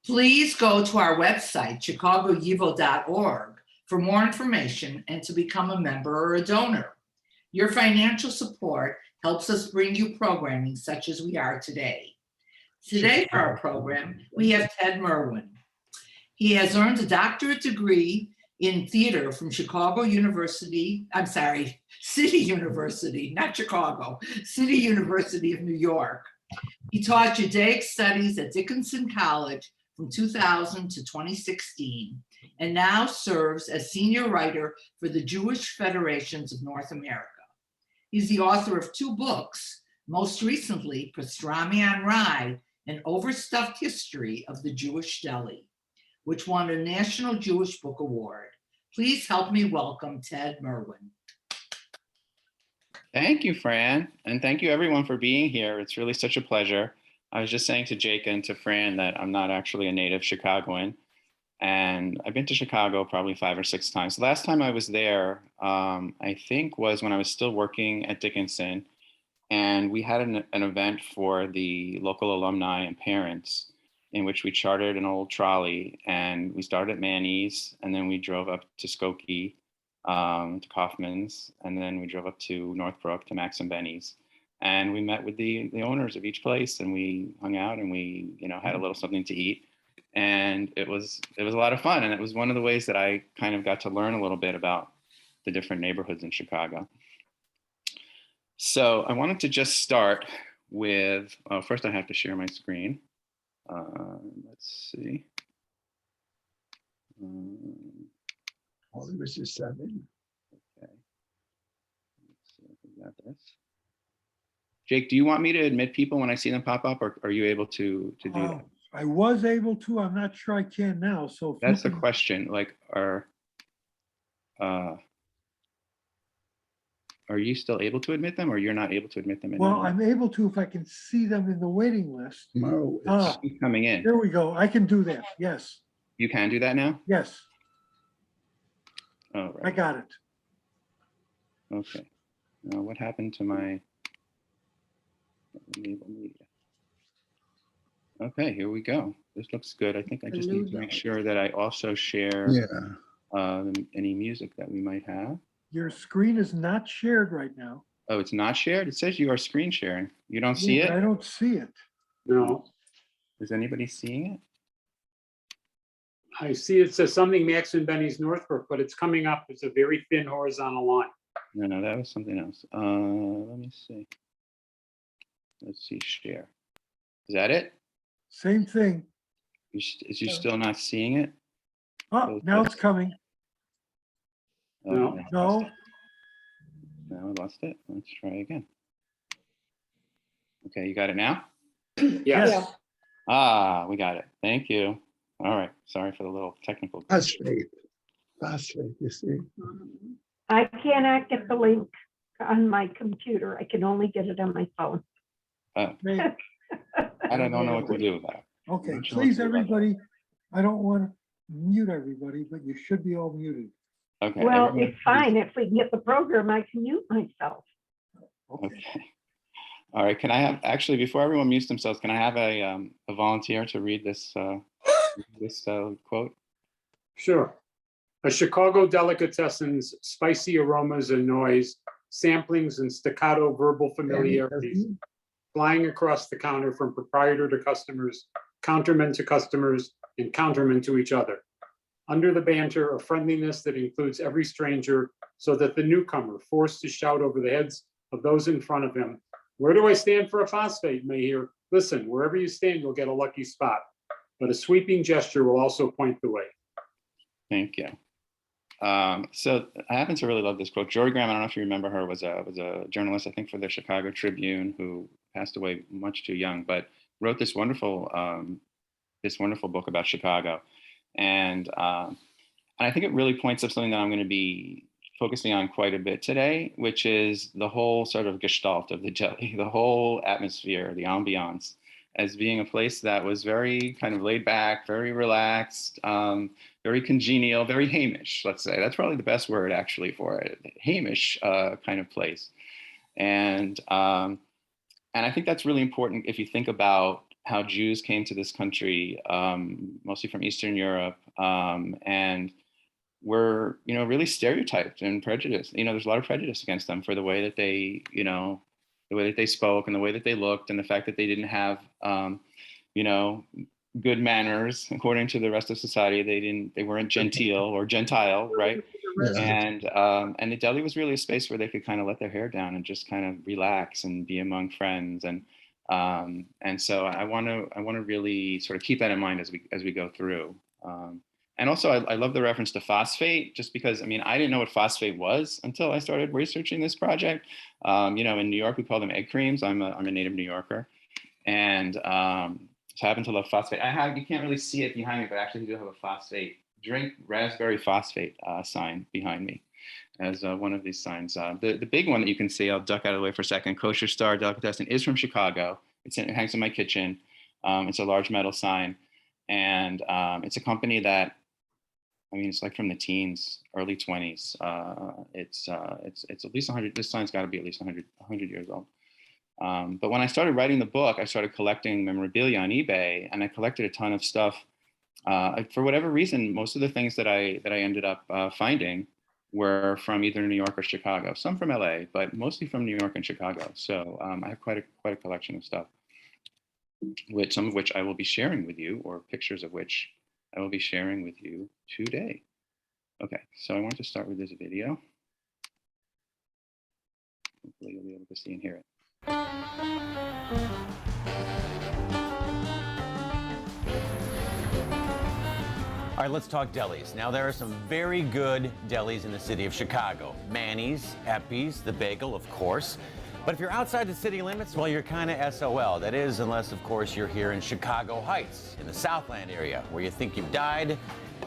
Please go to our website, chicagoyivo.org, for more information and to become a member or a donor. Your financial support helps us bring you programming such as we are today. Today for our program, we have Ted Merwin. He has earned a doctorate degree in theater from City University, not Chicago, City University of New York. He taught Judaic studies at Dickinson College from 2000 to 2016, and now serves as senior writer for the Jewish Federations of North America. He's the author of 2 books, most recently, Pastrami on Rye, An Overstuffed History of the Jewish Deli, which won a National Jewish Book Award. Please help me welcome Ted Merwin. Thank you, Fran, and thank you everyone for being here. It's really such a pleasure. I was just saying to Jake and to Fran that I'm not actually a native Chicagoan, and I've been to Chicago probably 5 or 6 times. The last time I was there, I think was when I was still working at Dickinson, and we had an event for the local alumni and parents in which we chartered an old trolley, and we started at Manny's, and then we drove up to Skokie, to Kaufman's, and then we drove up to Northbrook to Max and Benny's. And we met with the owners of each place, and we hung out, and we had a little something to eat. And it was a lot of fun, and it was one of the ways that I kind of got to learn a little bit about the different neighborhoods in Chicago. So I wanted to just start with, first I have to share my screen. Let's see. All of us is 7. Okay. Let's see if we got this. Jake, do you want me to admit people when I see them pop up, or are you able to do that? I was able to. I'm not sure I can now. So That's the question. Like, are you still able to admit them, or you're not able to admit them anymore? Well, I'm able to if I can see them in the waiting list. Tomorrow it's coming in. There we go. I can do that. Yes. You can do that now? Yes. Oh, right. I got it. Okay. Now, what happened to my enable media? Okay, here we go. This looks good. I think I just need to make sure that I also share any music that we might have. Your screen is not shared right now. Oh, it's not shared? It says you are screen sharing. You don't see it? I don't see it. No. Is anybody seeing it? I see it says something Max and Benny's Northbrook, but it's coming up. It's a very thin horizontal line. No, that was something else. Let me see. Let's see, share. Is that it? Same thing. Is you still not seeing it? Oh, now it's coming. No. No. No, I lost it. Let's try again. Okay, you got it now? Yes. Ah, we got it. Thank you. All right. Sorry for the little technical. Phosphate, you see. I cannot get the link on my computer. I can only get it on my phone. Great. I don't know what to do with that. Okay, please, everybody. I don't want to mute everybody, but you should be all muted. Okay. Well, it's fine. If we can get the program, I can mute myself. Okay. All right. Can I have, actually, before everyone mutes themselves, can I have a volunteer to read this quote? Sure. A Chicago delicatessen's spicy aromas and noise, samplings and staccato verbal familiarities, flying across the counter from proprietor to customers, counterman to customers, and counterman to each other. Under the banter, a friendliness that includes every stranger, so that the newcomer, forced to shout over the heads of those in front of him, "Where do I stand for a phosphate?" may hear, "Listen, wherever you stand, you'll get a lucky spot." But a sweeping gesture will also point the way. Thank you. So I happen to really love this quote. Jory Graham, I don't know if you remember her, was a journalist, I think, for the Chicago Tribune, who passed away much too young, but wrote this wonderful book about Chicago. And I think it really points up something that I'm going to be focusing on quite a bit today, which is the whole sort of gestalt of the deli, the whole atmosphere, the ambiance, as being a place that was very kind of laid back, very relaxed, very congenial, very Hamish, let's say. That's probably the best word actually for it, Hamish kind of place. And I think that's really important if you think about how Jews came to this country, mostly from Eastern Europe, and were, really stereotyped and prejudiced. There's a lot of prejudice against them for the way that they, the way that they spoke and the way that they looked, and the fact that they didn't have, good manners according to the rest of society. They weren't genteel or gentile, right? And the deli was really a space where they could kind of let their hair down and just kind of relax and be among friends. And so I want to really sort of keep that in mind as we go through. And also, I love the reference to phosphate, just because, I didn't know what phosphate was until I started researching this project. In New York, we call them egg creams. I'm a native New Yorker. And so I happen to love phosphate. You can't really see it behind me, but I actually do have a phosphate, drink raspberry phosphate sign behind me as one of these signs. The big one that you can see, I'll duck out of the way for a second, Kosher Star Delicatessen, is from Chicago. It hangs in my kitchen. It's a large metal sign. And it's a company that, it's like from the teens, early 20s. It's at least 100, this sign's gotta be at least 100 years old. But when I started writing the book, I started collecting memorabilia on eBay, and I collected a ton of stuff. For whatever reason, most of the things that I ended up finding were from either New York or Chicago. Some from LA, but mostly from New York and Chicago. So I have quite a collection of stuff, some of which I will be sharing with you, or pictures of which I will be sharing with you today. Okay, so I want to start with this video. Hopefully you'll be able to see and hear it. All right, let's talk delis. Now, there are some very good delis in the city of Chicago. Manny's, Eppie's, The Bagel, of course. But if you're outside the city limits, well, you're kind of SOL. That is, unless, of course, you're here in Chicago Heights, in the Southland area, where you think you've died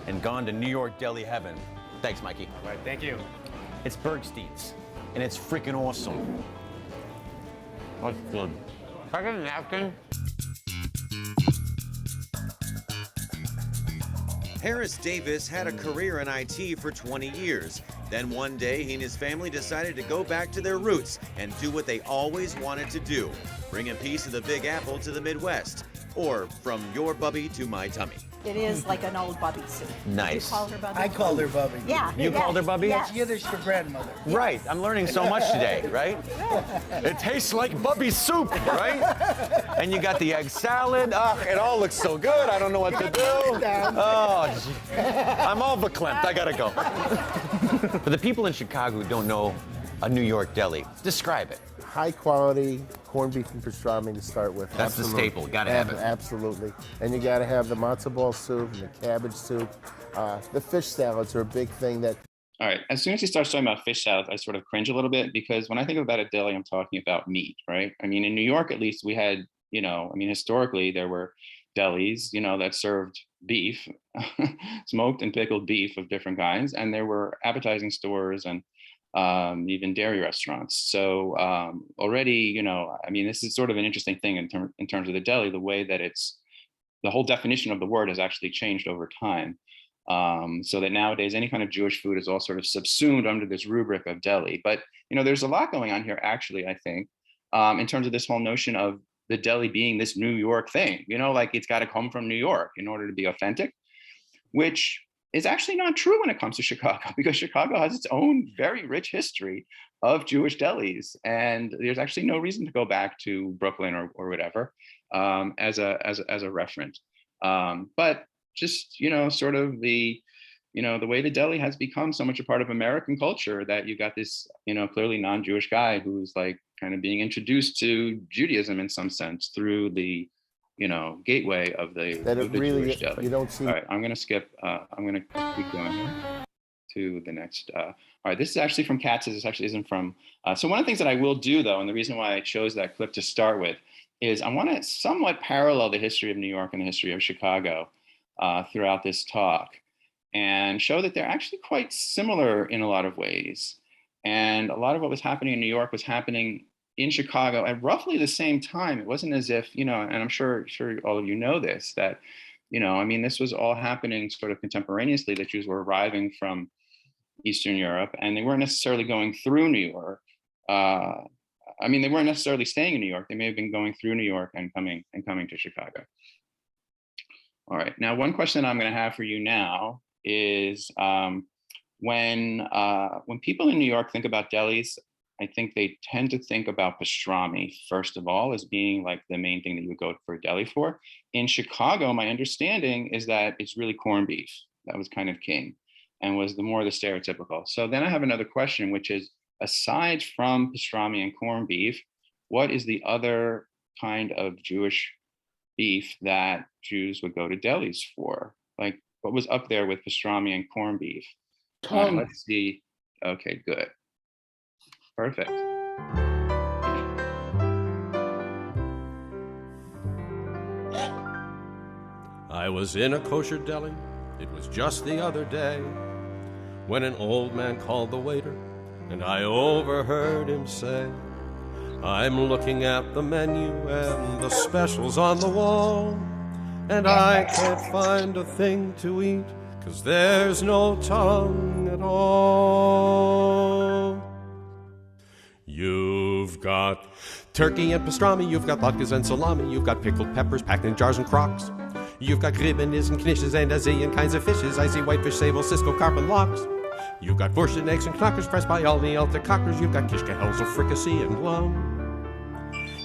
and gone to New York deli heaven. Thanks, Mikey. All right, thank you. It's Bergstein's, and it's freaking awesome. What's good? Can I get a napkin? Harris Davis had a career in IT for 20 years. Then one day, he and his family decided to go back to their roots and do what they always wanted to do, bring a piece of the Big Apple to the Midwest, or from your bubby to my tummy. It is like an old bubby soup. Nice. You call her bubby? I called her Bubby. Yeah. You called her Bubby? Yes. It's Yiddish for grandmother. Right, I'm learning so much today, right? It tastes like Bubby soup, right? And you got the egg salad. It all looks so good. I don't know what to do. Oh, gee. I'm all verklempt. I gotta go. For the people in Chicago who don't know a New York deli, describe it. High quality corned beef and pastrami to start with. That's the staple. Gotta have it. Absolutely. And you gotta have the matzo ball soup and the cabbage soup. The fish salads are a big thing that. All right, as soon as he starts talking about fish salads, I sort of cringe a little bit, because when I think about a deli, I'm talking about meat, right? In New York, at least, we had, historically, there were delis, that served beef, smoked and pickled beef of different kinds, and there were appetizing stores and even dairy restaurants. So already, this is sort of an interesting thing in terms of the deli, the way that the whole definition of the word has actually changed over time. So that nowadays any kind of Jewish food is all sort of subsumed under this rubric of deli. But, there's a lot going on here, actually, I think, in terms of this whole notion of the deli being this New York thing, like it's got to come from New York in order to be authentic, which is actually not true when it comes to Chicago, because Chicago has its own very rich history of Jewish delis. And there's actually no reason to go back to Brooklyn or whatever as a reference. But just, sort of the way the deli has become so much a part of American culture, that you got this, clearly non-Jewish guy who's like kind of being introduced to Judaism in some sense through the, gateway of the Jewish deli. You don't see. All right, I'm going to skip. I'm going to keep going here to the next. All right, this is actually from Katz's. This actually isn't from. So one of the things that I will do, though, and the reason why I chose that clip to start with, is I want to somewhat parallel the history of New York and the history of Chicago throughout this talk, and show that they're actually quite similar in a lot of ways. And a lot of what was happening in New York was happening in Chicago at roughly the same time. It wasn't as if, and I'm sure all of you know this, that, this was all happening sort of contemporaneously, that Jews were arriving from Eastern Europe, and they weren't necessarily going through New York. I mean, they weren't necessarily staying in New York. They may have been going through New York and coming to Chicago. All right. Now, one question I'm going to have for you now is when people in New York think about delis, I think they tend to think about pastrami, first of all, as being like the main thing that you would go for a deli for. In Chicago, my understanding is that it's really corned beef. That was kind of king and was the more the stereotypical. So then I have another question, which is, aside from pastrami and corned beef, what is the other kind of Jewish beef that Jews would go to delis for? Like, what was up there with pastrami and corned beef? Let's see. Okay, good. Perfect. I was in a kosher deli, it was just the other day, when an old man called the waiter, and I overheard him say, I'm looking at the menu and the specials on the wall, and I can't find a thing to eat, 'cause there's no tongue at all. You've got turkey and pastrami, you've got latkes and salami, you've got pickled peppers packed in jars and crocks. You've got gribbenis and knishes and a zillion kinds of fishes. I see whitefish, sable, Cisco, carp, and lox. You've got borscht and eggs and knockers pressed by all the alta cockers. You've got kishke, helsel, fricassee, and glum.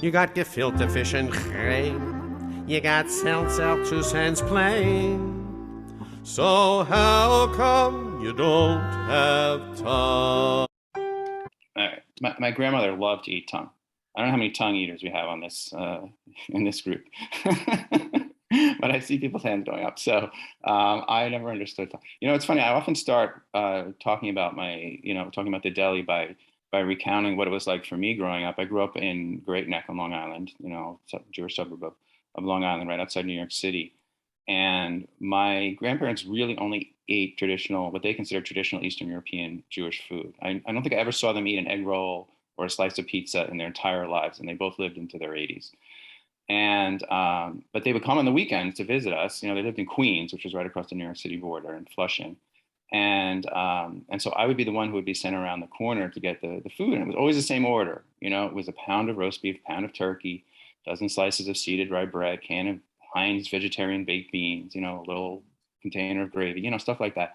You got gefilte fish and grain. You got seltzus and plain. So how come you don't have tongue? All right. My grandmother loved to eat tongue. I don't know how many tongue eaters we have on this in this group. But I see people's hands going up. So I never understood. You know, it's funny. I often start talking about the deli by recounting what it was like for me growing up. I grew up in Great Neck on Long Island, Jewish suburb of Long Island, right outside New York City. And my grandparents really only ate what they consider traditional Eastern European Jewish food. I don't think I ever saw them eat an egg roll or a slice of pizza in their entire lives. And they both lived into their 80s. And but they would come on the weekends to visit us. They lived in Queens, which was right across the New York City border, in Flushing. And so I would be the one who would be sent around the corner to get the food. And it was always the same order. It was a pound of roast beef, pound of turkey, dozen slices of seeded rye bread, can of Heinz vegetarian baked beans, a little container of gravy, stuff like that.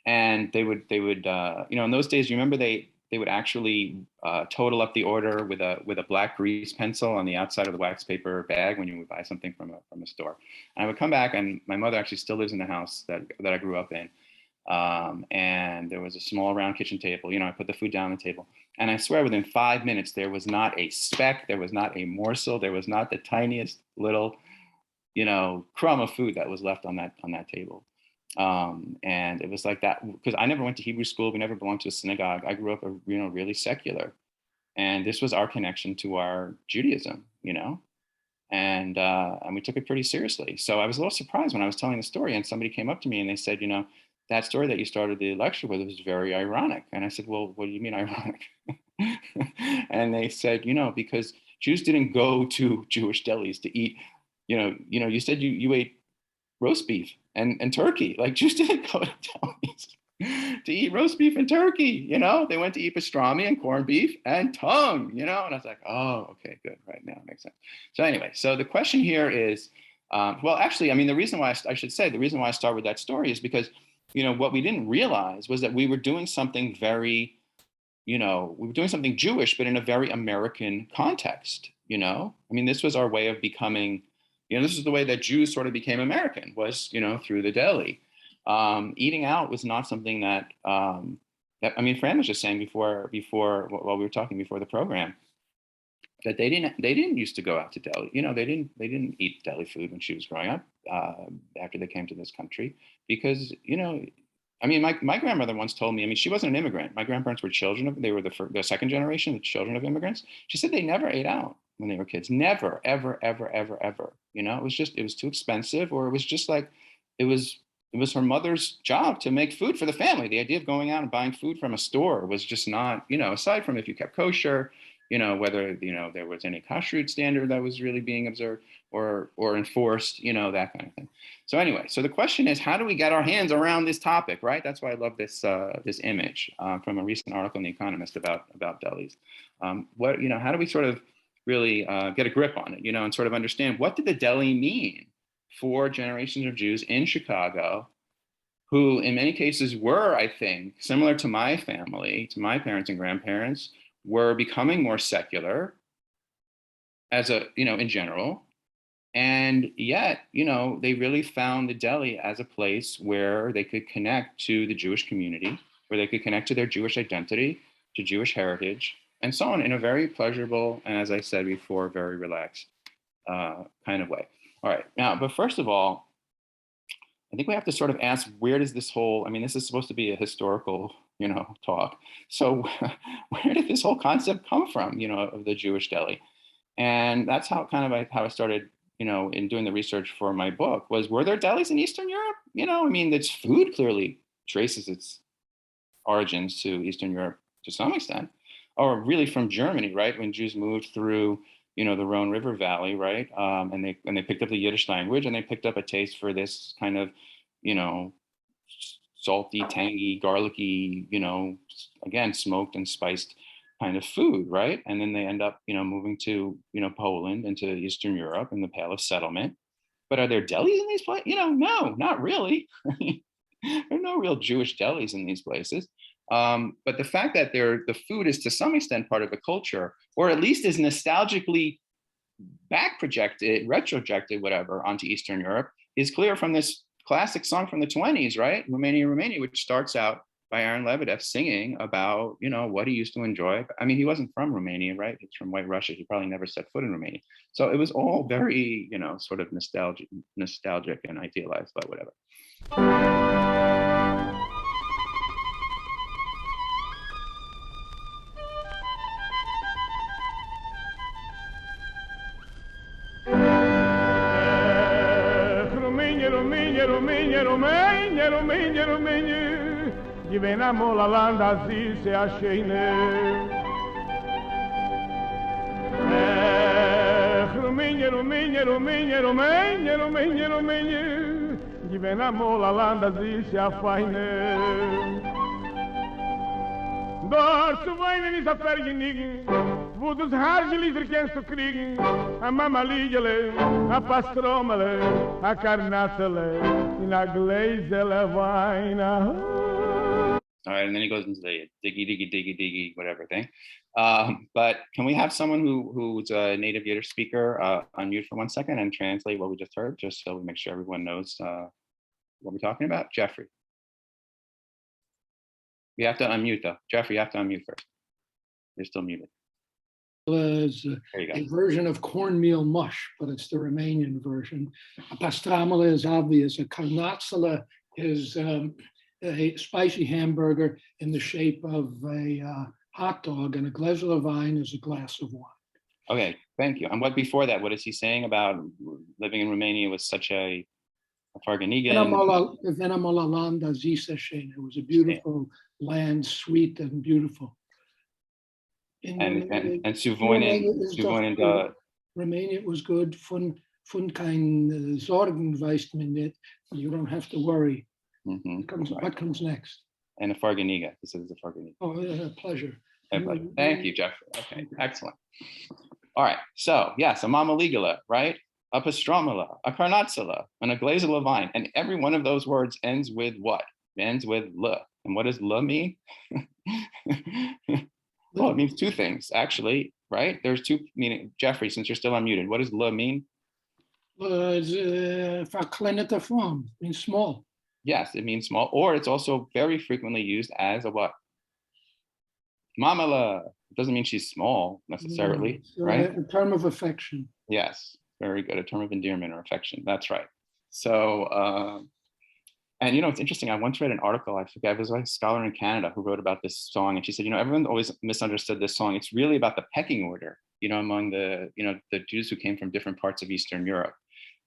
And they would in those days, you remember they would actually total up the order with a black grease pencil on the outside of the wax paper bag when you would buy something from a store. And I would come back, and my mother actually still lives in the house that I grew up in. And there was a small round kitchen table. I put the food down on the table, and I swear within 5 minutes, there was not a speck, there was not a morsel, there was not the tiniest little, crumb of food that was left on that table. And it was like that because I never went to Hebrew school. We never belonged to a synagogue. I grew up, really secular, and this was our connection to our Judaism, and we took it pretty seriously. So I was a little surprised when I was telling the story, and somebody came up to me and they said, that story that you started the lecture with was very ironic. And I said, well, what do you mean ironic? And they said, because Jews didn't go to Jewish delis to eat. You said you ate roast beef and turkey. Like, Jews didn't go to delis to eat roast beef and turkey. They went to eat pastrami and corned beef and tongue. And I was like, oh, okay, good. Right now, it makes sense. So anyway, so the question here is, the reason why I start with that story is because, what we didn't realize was that we were doing something very, something Jewish, but in a very American context. This was our way of becoming. This is the way that Jews sort of became American, was, through the deli. Eating out was not something that Fran was just saying before while we were talking before the program, that they didn't used to go out to deli. They didn't eat deli food when she was growing up, after they came to this country, because, my grandmother once told me, she wasn't an immigrant. My grandparents were they were the second generation, the children of immigrants. She said they never ate out when they were kids. Never, ever, ever, ever, ever. It was too expensive, or it was just like, it was her mother's job to make food for the family. The idea of going out and buying food from a store was just not, aside from if you kept kosher, whether, there was any kashrut standard that was really being observed or enforced, that kind of thing. So anyway, so the question is, how do we get our hands around this topic, right? That's why I love this image from a recent article in The Economist about delis. How do we sort of really get a grip on it, and sort of understand what did the deli mean for generations of Jews in Chicago, who in many cases were, I think, similar to my family, to my parents and grandparents, were becoming more secular in general. And yet, they really found the deli as a place where they could connect to the Jewish community, where they could connect to their Jewish identity, to Jewish heritage, and so on, in a very pleasurable, and as I said before, very relaxed kind of way. All right, now, but first of all, I think we have to sort of ask, where does this whole, this is supposed to be a historical, talk. So where did this whole concept come from, of the Jewish deli? And that's how I started, in doing the research for my book, were there delis in Eastern Europe? Its food clearly traces its origins to Eastern Europe to some extent, or really from Germany, right? When Jews moved through, the Rhone River Valley, right? And they picked up the Yiddish language, and they picked up a taste for this kind of, salty, tangy, garlicky, again, smoked and spiced kind of food, right? And then they end up, moving to, Poland, into Eastern Europe in the Pale of Settlement. But are there delis in these places? No, not really. There are no real Jewish delis in these places. But the fact that the food is to some extent part of the culture, or at least is nostalgically back projected, retrojected, whatever, onto Eastern Europe, is clear from this classic song from the 1920s, right? Romania, Romania, which starts out by Aaron Lebedev singing about, what he used to enjoy. He wasn't from Romania, right? He's from White Russia. He probably never set foot in Romania. So it was all very, sort of nostalgic and idealized, but whatever. Rumänien, diveniamo la landa zi se ascene. Rumänien, diveniamo la landa zi se affaine. Dort zu weinen ist a vergenigen, wo du das Haargeliefer kennst zu kriegen. A Mama Liegele, a Pastromele, a Karnatzele, in a Gläsele Wein. All right, and then he goes into the diggy, whatever thing. But can we have someone who's a native Yiddish speaker unmute for 1 second and translate what we just heard, just so we make sure everyone knows what we're talking about? Jeffrey. You have to unmute though. Jeffrey, you have to unmute first. You're still muted. Is a version of cornmeal mush, but it's the Romanian version. A pastramele is obvious. A karnatsala is a spicy hamburger in the shape of a hot dog, and a gläser of wine is a glass of wine. Okay, thank you. And what before that? What is he saying about living in Romania with such a farganigan? Venamola landa zisashen. It was a beautiful land, sweet and beautiful. And Suvoinen, Romania was good. Fun kein Sorgen weist man nicht. You don't have to worry. What comes next? And a farganiga. This is a farganiga. Oh, yeah, pleasure. Thank you, Jeffrey. Okay, excellent. All right, so yes, a mama ligula, right? A pastromala, a karnatsala, and a glazel of wine. And every one of those words ends with what? It ends with l. And what does l mean? Well, it means two things, actually, right? There's two meaning. Jeffrey, since you're still unmuted, what does l mean? Verkleinerte form, means small. Yes, it means small, or it's also very frequently used as a what? Mamala. It doesn't mean she's small necessarily, right? A term of affection. Yes, very good. A term of endearment or affection. That's right. So, and it's interesting. I once read an article, I forget, it was like a scholar in Canada who wrote about this song, and she said, everyone always misunderstood this song. It's really about the pecking order, among the Jews who came from different parts of Eastern Europe,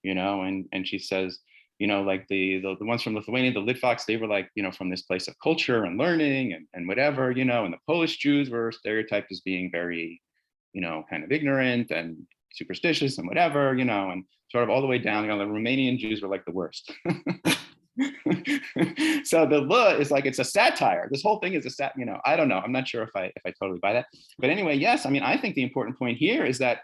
and she says, like the ones from Lithuania, the Litvaks, they were like, from this place of culture and learning and whatever, and the Polish Jews were stereotyped as being very, kind of ignorant and superstitious and whatever, and sort of all the way down, the Romanian Jews were like the worst. So the "le" is like, it's a satire. This whole thing is I don't know. I'm not sure if I totally buy that. But anyway, yes, I mean, I think the important point here is that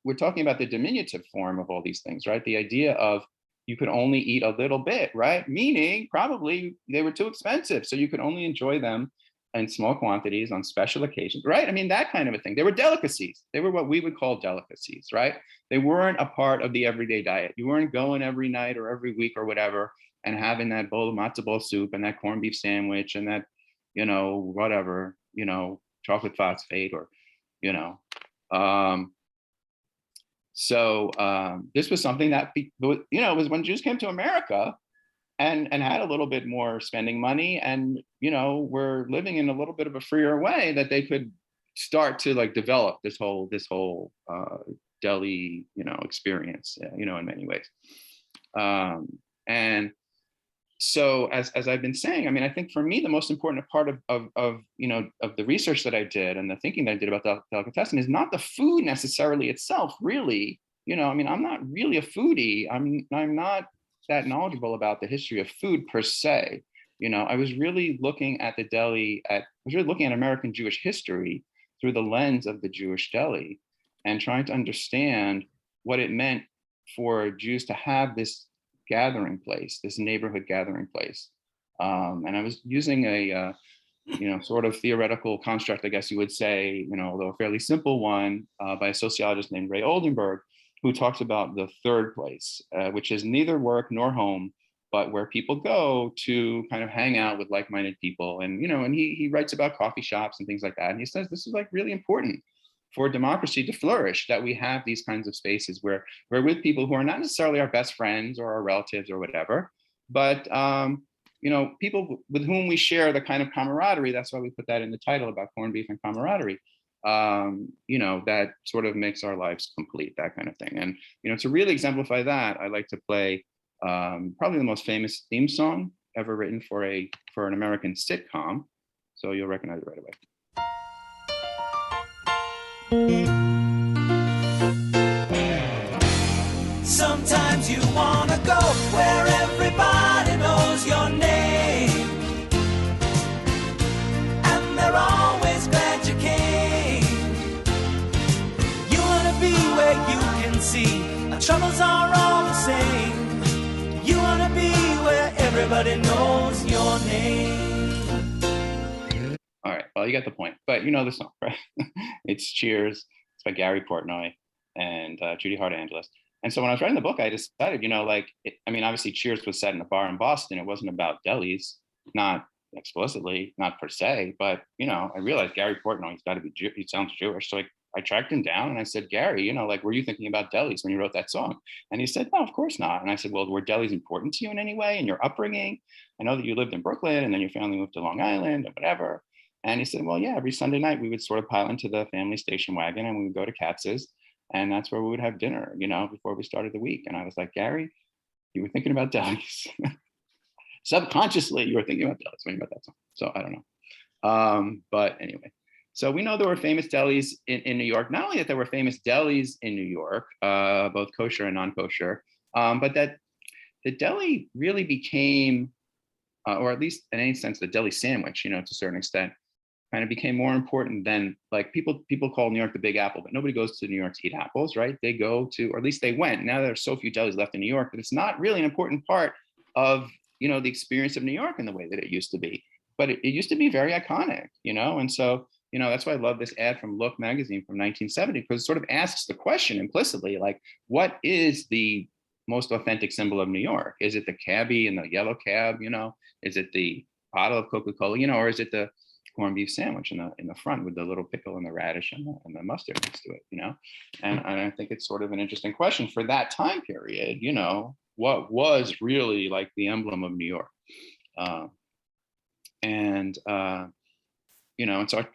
we're talking about the diminutive form of all these things, right? The idea of you could only eat a little bit, right? Meaning probably they were too expensive. So you could only enjoy them in small quantities on special occasions, right? I mean, that kind of a thing. They were delicacies. They were what we would call delicacies, right? They weren't a part of the everyday diet. You weren't going every night or every week or whatever and having that bowl of matzo ball soup and that corned beef sandwich and that, whatever, chocolate phosphate or, this was something that, was when Jews came to America and had a little bit more spending money and, were living in a little bit of a freer way, that they could start to like develop this whole deli, experience, in many ways. And so as I've been saying, I mean, I think for me, the most important part of the research that I did and the thinking that I did about the delicatessen is not the food necessarily itself, really. I mean, I'm not really a foodie. I'm not that knowledgeable about the history of food per se. I was really looking at the deli, looking at American Jewish history through the lens of the Jewish deli and trying to understand what it meant for Jews to have this gathering place, this neighborhood gathering place. And I was using a, sort of theoretical construct, I guess you would say, although a fairly simple one, by a sociologist named Ray Oldenburg, who talks about the third place, which is neither work nor home, but where people go to kind of hang out with like-minded people. And, and he writes about coffee shops and things like that. And he says, this is like really important for democracy to flourish, that we have these kinds of spaces where we're with people who are not necessarily our best friends or our relatives or whatever, but people with whom we share the kind of camaraderie. That's why we put that in the title about corned beef and camaraderie. That sort of makes our lives complete, that kind of thing. And to really exemplify that, I like to play probably the most famous theme song ever written for an American sitcom. So you'll recognize it right away. Sometimes you wanna go where everybody knows your name, and they're always glad you came. You wanna be where you can see our troubles are all the same. You wanna be where everybody knows your name. All right, well, you got the point, but you know the song, right? It's Cheers. It's by Gary Portnoy and Judy Hart-Angeles. And so when I was writing the book, I decided, obviously Cheers was set in a bar in Boston. It wasn't about delis, not explicitly, not per se, but, I realized Gary Portnoy, he's got to be, he sounds Jewish. So I tracked him down and I said, Gary, were you thinking about delis when you wrote that song? And he said, no, of course not. And I said, well, were delis important to you in any way in your upbringing? I know that you lived in Brooklyn and then your family moved to Long Island or whatever. And he said, well, yeah, every Sunday night we would sort of pile into the family station wagon and we would go to Katz's. And that's where we would have dinner, before we started the week. And I was like, Gary, you were thinking about delis. Subconsciously, you were thinking about delis when you wrote that song. So I don't know. But anyway, so we know there were famous delis in New York. Not only that there were famous delis in New York, both kosher and non-kosher, but that the deli really became, or at least in any sense, the deli sandwich, to a certain extent, kind of became more important than, like, people call New York the Big Apple, but nobody goes to New York to eat apples, right? They go to, or at least they went. Now there's so few delis left in New York that it's not really an important part of, the experience of New York in the way that it used to be. But it used to be very iconic, and so, that's why I love this ad from Look magazine from 1970, because it sort of asks the question implicitly, like, what is the most authentic symbol of New York? Is it the cabbie and the yellow cab, Is it the bottle of Coca-Cola, or is it the corned beef sandwich in the front with the little pickle and the radish and the mustard next to it, And I think it's sort of an interesting question for that time period, what was really like the emblem of New York? And so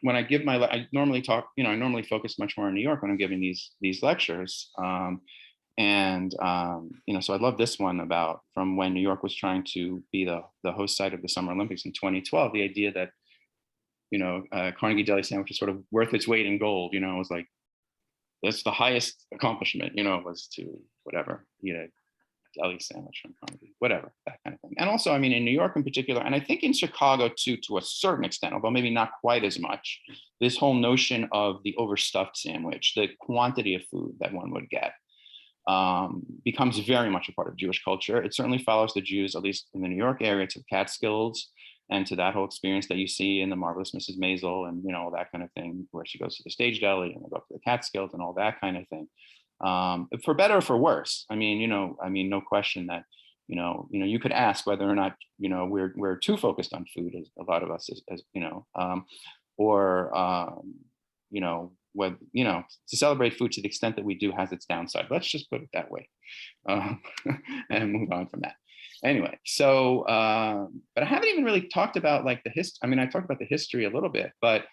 when I give I normally talk, I normally focus much more on New York when I'm giving these lectures. So I love this one from when New York was trying to be the host site of the Summer Olympics in 2012, the idea that Carnegie Deli sandwich is sort of worth its weight in gold. It was like, that's the highest accomplishment, was to eat a deli sandwich from Carnegie, whatever, that kind of thing. And also, I mean, in New York in particular, and I think in Chicago too, to a certain extent, although maybe not quite as much, this whole notion of the overstuffed sandwich, the quantity of food that one would get, becomes very much a part of Jewish culture. It certainly follows the Jews, at least in the New York area, to the Catskills and to that whole experience that you see in The Marvelous Mrs. Maisel and, you know, all that kind of thing, where she goes to the stage deli and they go up to the Catskills and all that kind of thing. For better or for worse. I mean, no question that, you could ask whether or not, we're too focused on food, as a lot of us, to celebrate food to the extent that we do has its downside. Let's just put it that way, and move on from that. Anyway, so, but I haven't even really talked about like the history. I mean, I talked about the history a little bit, but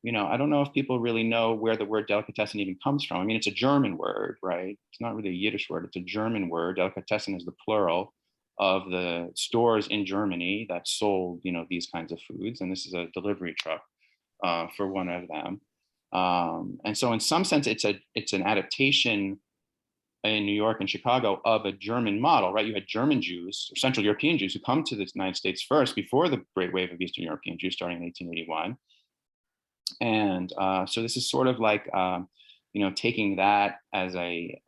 I don't know if people really know where the word delicatessen even comes from. I mean, it's a German word, right? It's not really a Yiddish word, it's a German word. Delicatessen is the plural of the stores in Germany that sold, these kinds of foods. And this is a delivery truck for one of them. And so in some sense, it's an adaptation in New York and Chicago of a German model, right? You had German Jews, or Central European Jews, who come to the United States first before the great wave of Eastern European Jews starting in 1881. And so this is sort of like, taking that as a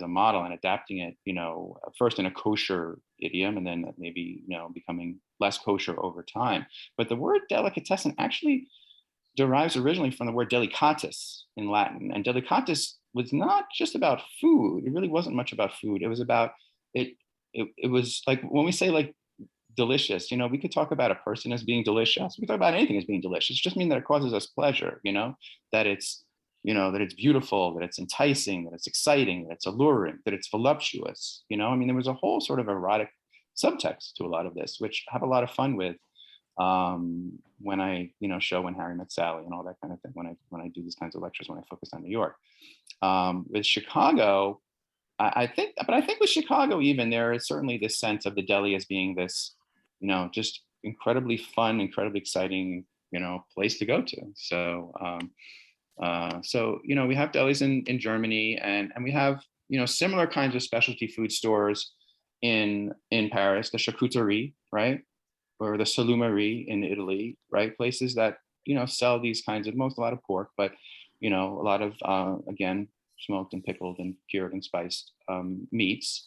model and adapting it, first in a kosher idiom, and then maybe, becoming less kosher over time. But the word delicatessen actually derives originally from the word delicatus in Latin. And delicatus was not just about food. It really wasn't much about food. It was about it was like, when we say like delicious, we could talk about a person as being delicious. We could talk about anything as being delicious. It just means that it causes us pleasure, that it's, that it's beautiful, that it's enticing, that it's exciting, that it's alluring, that it's voluptuous. I mean, there was a whole sort of erotic subtext to a lot of this, which I have a lot of fun with when I, show When Harry Met Sally and all that kind of thing, when I do these kinds of lectures, when I focus on New York. With Chicago, I think with Chicago even, there is certainly this sense of the deli as being this, just incredibly fun, incredibly exciting, place to go to. So, we have delis in Germany, and we have, similar kinds of specialty food stores in Paris, the charcuterie, right? Or the salumerie in Italy, right? Places that, sell these kinds of, a lot of pork, but, a lot of, again, smoked and pickled and cured and spiced meats.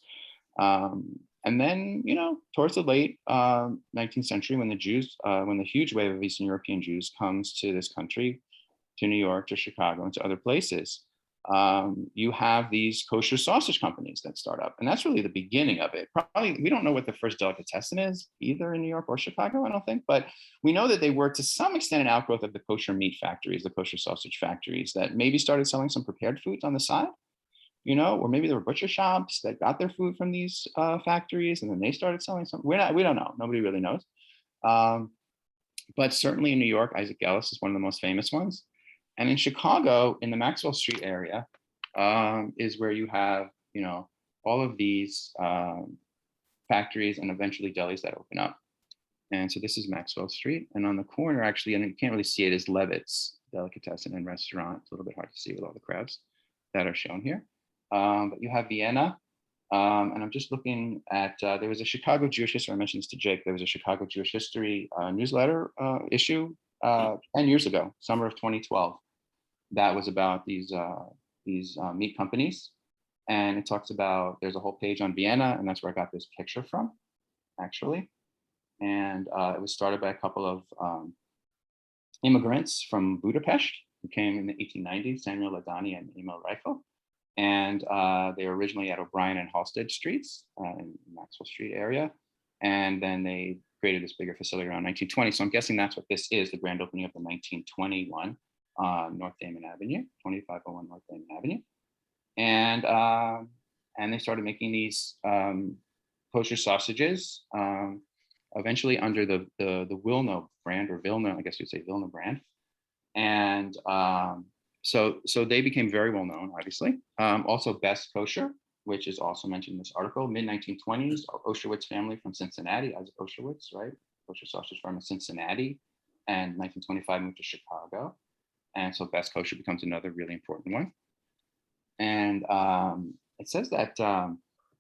And then, towards the late 19th century, when the huge wave of Eastern European Jews comes to this country, to New York, to Chicago, and to other places, you have these kosher sausage companies that start up. And that's really the beginning of it. Probably, we don't know what the first delicatessen is, either in New York or Chicago, I don't think, but we know that they were to some extent an outgrowth of the kosher meat factories, the kosher sausage factories that maybe started selling some prepared foods on the side, or maybe there were butcher shops that got their food from these factories, and then they started selling some. We don't know. Nobody really knows. But certainly in New York, Isaac Ellis is one of the most famous ones. And in Chicago, in the Maxwell Street area, is where you have, all of these factories and eventually delis that open up. And so this is Maxwell Street. And on the corner, actually, and you can't really see it, is Levitt's Delicatessen and Restaurant. It's a little bit hard to see with all the crowds that are shown here. But you have Vienna. And I'm just looking at, there was a Chicago Jewish History, I mentioned this to Jake, there was a Chicago Jewish History newsletter issue 10 years ago, summer of 2012. That was about these meat companies. And it talks about, there's a whole page on Vienna, and that's where I got this picture from, actually. And it was started by a couple of immigrants from Budapest who came in the 1890s, Samuel Ladani and Emil Reifel. And they were originally at O'Brien and Halsted Streets in the Maxwell Street area. And then they created this bigger facility around 1920. So I'm guessing that's what this is, the grand opening of the 1921 North Damon Avenue, 2501 North Damon Avenue. And they started making these kosher sausages, eventually under the Wilno brand, or Vilna, I guess you'd say Vilna brand. And so they became very well known, obviously. Also Best Kosher, which is also mentioned in this article, mid-1920s, Oshowitz family from Cincinnati, Isaac Oshowitz, right? Kosher sausage farm in Cincinnati, and 1925 moved to Chicago. And so Best Kosher becomes another really important one. And it says that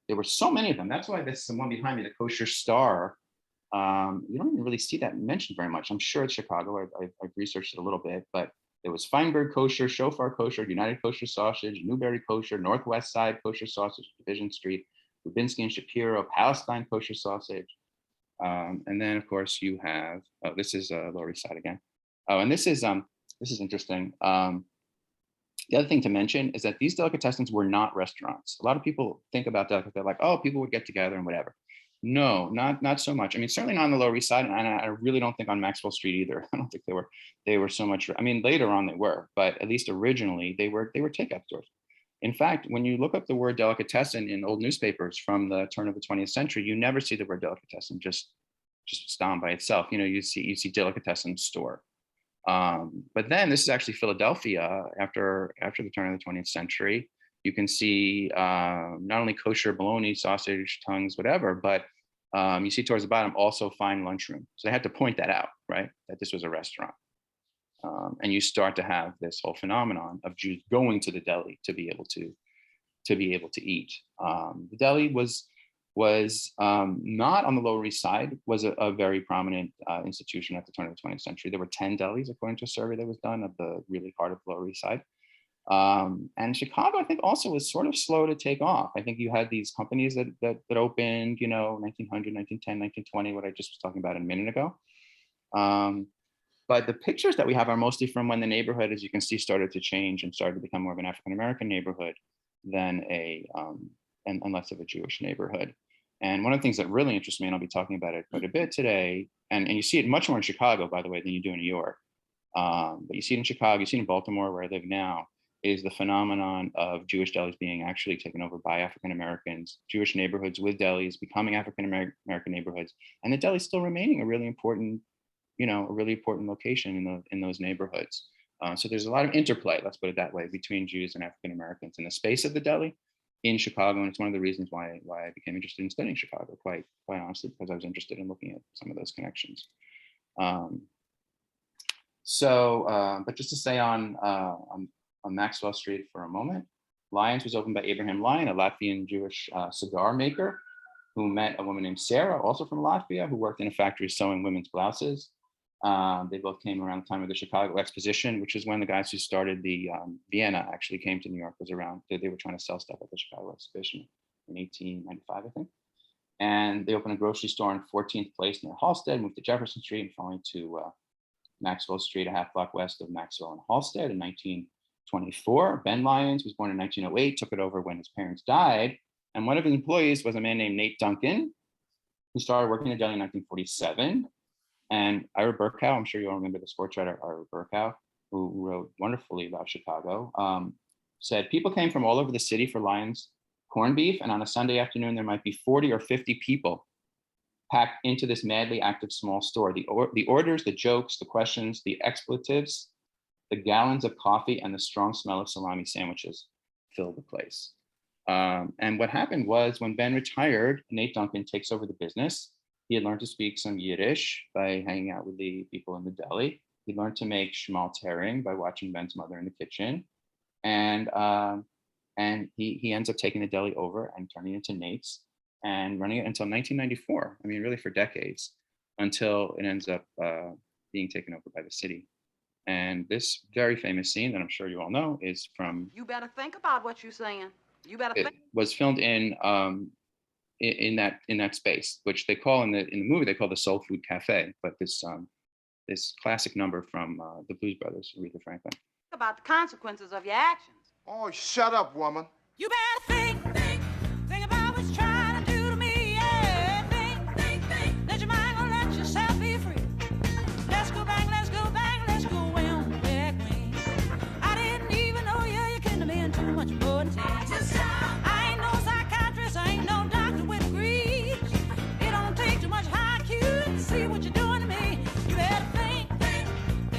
there were so many of them. That's why this the one behind me, the Kosher Star. You don't even really see that mentioned very much. I'm sure it's Chicago. I've researched it a little bit, but there was Feinberg Kosher, Shofar Kosher, United Kosher Sausage, Newberry Kosher, Northwest Side Kosher Sausage, Division Street, Rubinsky and Shapiro, Palestine Kosher Sausage. And then of course you have, this is Lower East Side again. Oh, and this is interesting. The other thing to mention is that these delicatessens were not restaurants. A lot of people think about delicatessen, they're like, oh, people would get together and whatever. No, not so much. I mean, certainly not on the Lower East Side, and I really don't think on Maxwell Street either. I don't think they were so much. I mean, later on they were, but at least originally they were takeout stores. In fact, when you look up the word delicatessen in old newspapers from the turn of the 20th century, you never see the word delicatessen just stand by itself. You know, you see delicatessen store. But then this is actually Philadelphia after the turn of the 20th century. You can see not only kosher bologna, sausage, tongues, whatever, but you see towards the bottom also fine lunchroom. So they had to point that out, right? That this was a restaurant. And you start to have this whole phenomenon of Jews going to the deli to be able to eat. The deli was not on the Lower East Side, was a very prominent institution at the turn of the 20th century. There were 10 delis, according to a survey that was done of the really heart of the Lower East Side. And Chicago, I think, also was sort of slow to take off. I think you had these companies that opened, 1900, 1910, 1920, what I just was talking about a minute ago. But the pictures that we have are mostly from when the neighborhood, as you can see, started to change and started to become more of an African-American neighborhood than and less of a Jewish neighborhood. And one of the things that really interests me, and I'll be talking about it quite a bit today, and you see it much more in Chicago, by the way, than you do in New York. But you see it in Chicago, you see it in Baltimore, where I live now, is the phenomenon of Jewish delis being actually taken over by African-Americans, Jewish neighborhoods with delis becoming African-American neighborhoods, and the deli still remaining a really important location in those neighborhoods. So there's a lot of interplay, let's put it that way, between Jews and African-Americans in the space of the deli in Chicago. And it's one of the reasons why I became interested in studying Chicago, quite honestly, because I was interested in looking at some of those connections. But just to stay on Maxwell Street for a moment, Lyons was opened by Abraham Lyon, a Latvian Jewish cigar maker who met a woman named Sarah, also from Latvia, who worked in a factory sewing women's blouses. They both came around the time of the Chicago Exposition, which is when the guys who started the Vienna actually came to New York, was around. They were trying to sell stuff at the Chicago Exposition in 1895, I think. And they opened a grocery store on 14th Place near Halsted, moved to Jefferson Street, and finally to Maxwell Street, a half block west of Maxwell and Halsted in 1924. Ben Lyons was born in 1908, took it over when his parents died. And one of his employees was a man named Nate Duncan, who started working in Deli in 1947. And Ira Burkow, I'm sure you all remember the sports writer Ira Burkow, who wrote wonderfully about Chicago, said people came from all over the city for Lyons corned beef, and on a Sunday afternoon, there might be 40 or 50 people packed into this madly active small store. The orders, the jokes, the questions, the expletives, the gallons of coffee, and the strong smell of salami sandwiches filled the place. And what happened was when Ben retired, Nate Duncan takes over the business. He had learned to speak some Yiddish by hanging out with the people in the deli. He learned to make schmaltz herring by watching Ben's mother in the kitchen. And he ends up taking the deli over and turning it into Nate's and running it until 1994. I mean, really for decades, until it ends up being taken over by the city. And this very famous scene that I'm sure you all know is from— You better think about what you're saying. You better think. It was filmed in that space, which they call in the movie, they call the Soul Food Cafe. But this classic number from the Blues Brothers, Aretha Franklin. Think about the consequences of your actions. Oh, shut up, woman. You better think about what you're trying to do to me. Yeah, think that your mind gonna let yourself be free. Let's go back, let's go way on the back wing. I didn't even know you couldn't have been too much more than 10. I ain't no psychiatrist, I ain't no doctor with degrees. It don't take too much high IQ to see what you're doing to me. You better think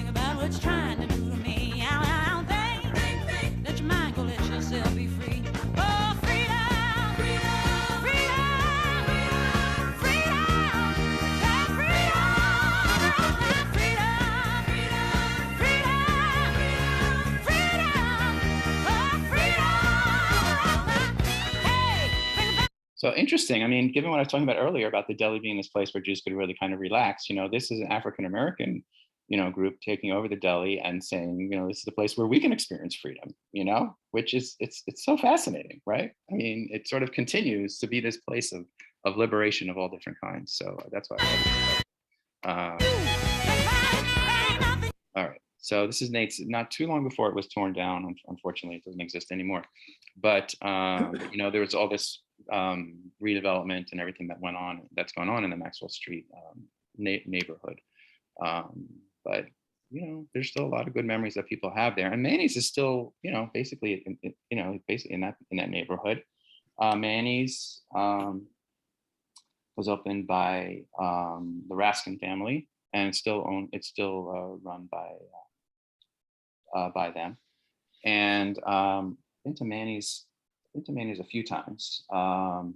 about what you're trying to do to me. I don't think that your mind gonna let yourself be free. Oh, free. So interesting. I mean, given what I was talking about earlier about the deli being this place where Jews could really kind of relax, this is an African-American, group taking over the deli and saying, this is the place where we can experience freedom, which is, it's so fascinating, right? I mean, it sort of continues to be this place of liberation of all different kinds. So that's why I love it. All right. So this is Nate's, not too long before it was torn down. Unfortunately, it doesn't exist anymore. But, there was all this redevelopment and everything that's going on in the Maxwell Street neighborhood. But, there's still a lot of good memories that people have there. And Manny's is still, basically in that neighborhood. Manny's was opened by the Raskin family, and it's still run by them. And been to Manny's a few times. I'm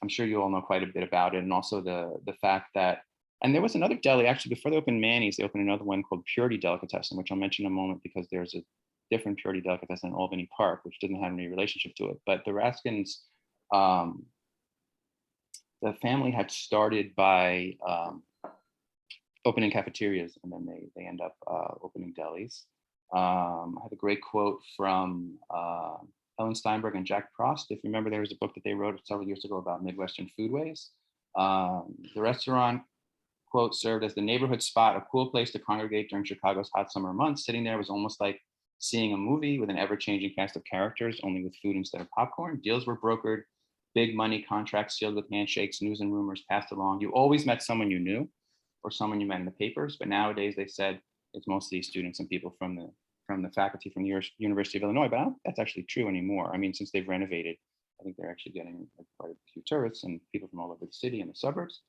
sure you all know quite a bit about it, and also the fact that, and there was another deli actually before they opened Manny's. They opened another one called Purity Delicatessen, which I'll mention in a moment because there's a different Purity Delicatessen in Albany Park, which didn't have any relationship to it. But the Raskins, the family had started by opening cafeterias, and then they end up opening delis. I have a great quote from Ellen Steinberg and Jack Prost. If you remember, there was a book that they wrote several years ago about Midwestern foodways. The restaurant, quote, served as the neighborhood spot, a cool place to congregate during Chicago's hot summer months. Sitting there was almost like seeing a movie with an ever-changing cast of characters, only with food instead of popcorn. Deals were brokered, big money contracts sealed with handshakes, news and rumors passed along. You always met someone you knew or someone you met in the papers, but nowadays they said it's mostly students and people from the faculty from the University of Illinois, but I don't think that's actually true anymore. I mean, since they've renovated, I think they're actually getting quite a few tourists and people from all over the city and the suburbs.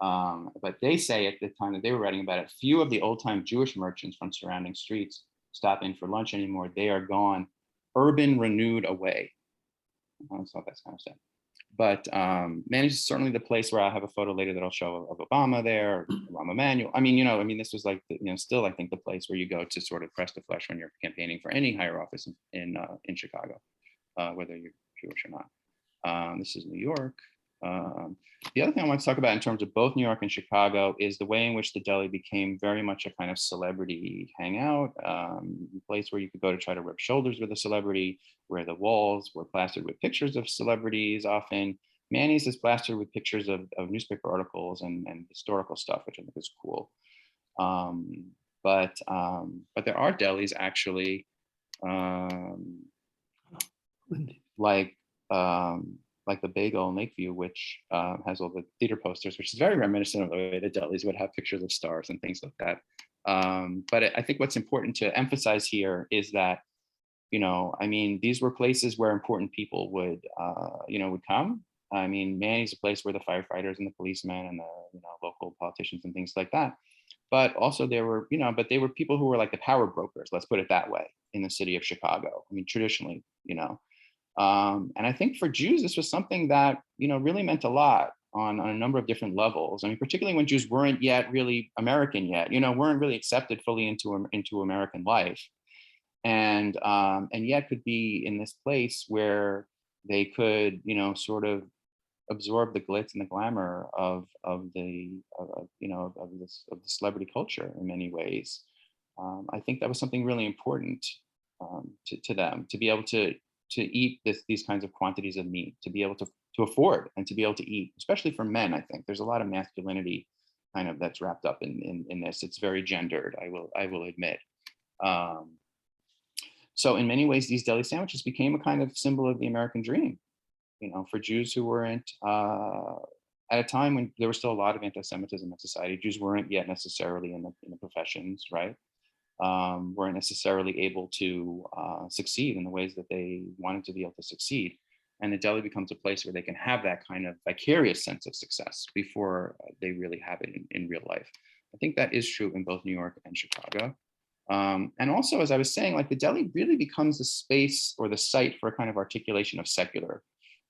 But they say at the time that they were writing about it, few of the old-time Jewish merchants from surrounding streets stop in for lunch anymore. They are gone, urban renewed away. I don't know if that's kind of sad. But Manny's is certainly the place where I have a photo later that I'll show of Obama there, Rahm Emanuel. I mean, this was like, still I think the place where you go to sort of press the flesh when you're campaigning for any higher office in Chicago, whether you're Jewish or not. This is New York. The other thing I want to talk about in terms of both New York and Chicago is the way in which the deli became very much a kind of celebrity hangout, a place where you could go to try to rub shoulders with a celebrity, where the walls were plastered with pictures of celebrities often. Manny's is plastered with pictures of newspaper articles and historical stuff, which I think is cool. But there are delis actually, like the Bagel in Lakeview, which has all the theater posters, which is very reminiscent of the way the delis would have pictures of stars and things like that. But I think what's important to emphasize here is that, I mean, these were places where important people would come. I mean, Manny's a place where the firefighters and the policemen and the local politicians and things like that. But also there were, but they were people who were like the power brokers, let's put it that way, in the city of Chicago. I mean, traditionally, and I think for Jews, this was something that, really meant a lot on a number of different levels. I mean, particularly when Jews weren't yet really American yet, weren't really accepted fully into American life. And yet could be in this place where they could, sort of absorb the glitz and the glamour of the celebrity culture in many ways. I think that was something really important to them, to be able to eat these kinds of quantities of meat, to be able to afford and to be able to eat, especially for men. I think there's a lot of masculinity kind of that's wrapped up in this. It's very gendered, I will admit. So in many ways, these deli sandwiches became a kind of symbol of the American dream, for Jews who weren't, at a time when there was still a lot of anti-Semitism in society. Jews weren't yet necessarily in the professions, right? Weren't necessarily able to succeed in the ways that they wanted to be able to succeed. And the deli becomes a place where they can have that kind of vicarious sense of success before they really have it in real life. I think that is true in both New York and Chicago. And also, as I was saying, like the deli really becomes the space or the site for a kind of articulation of secular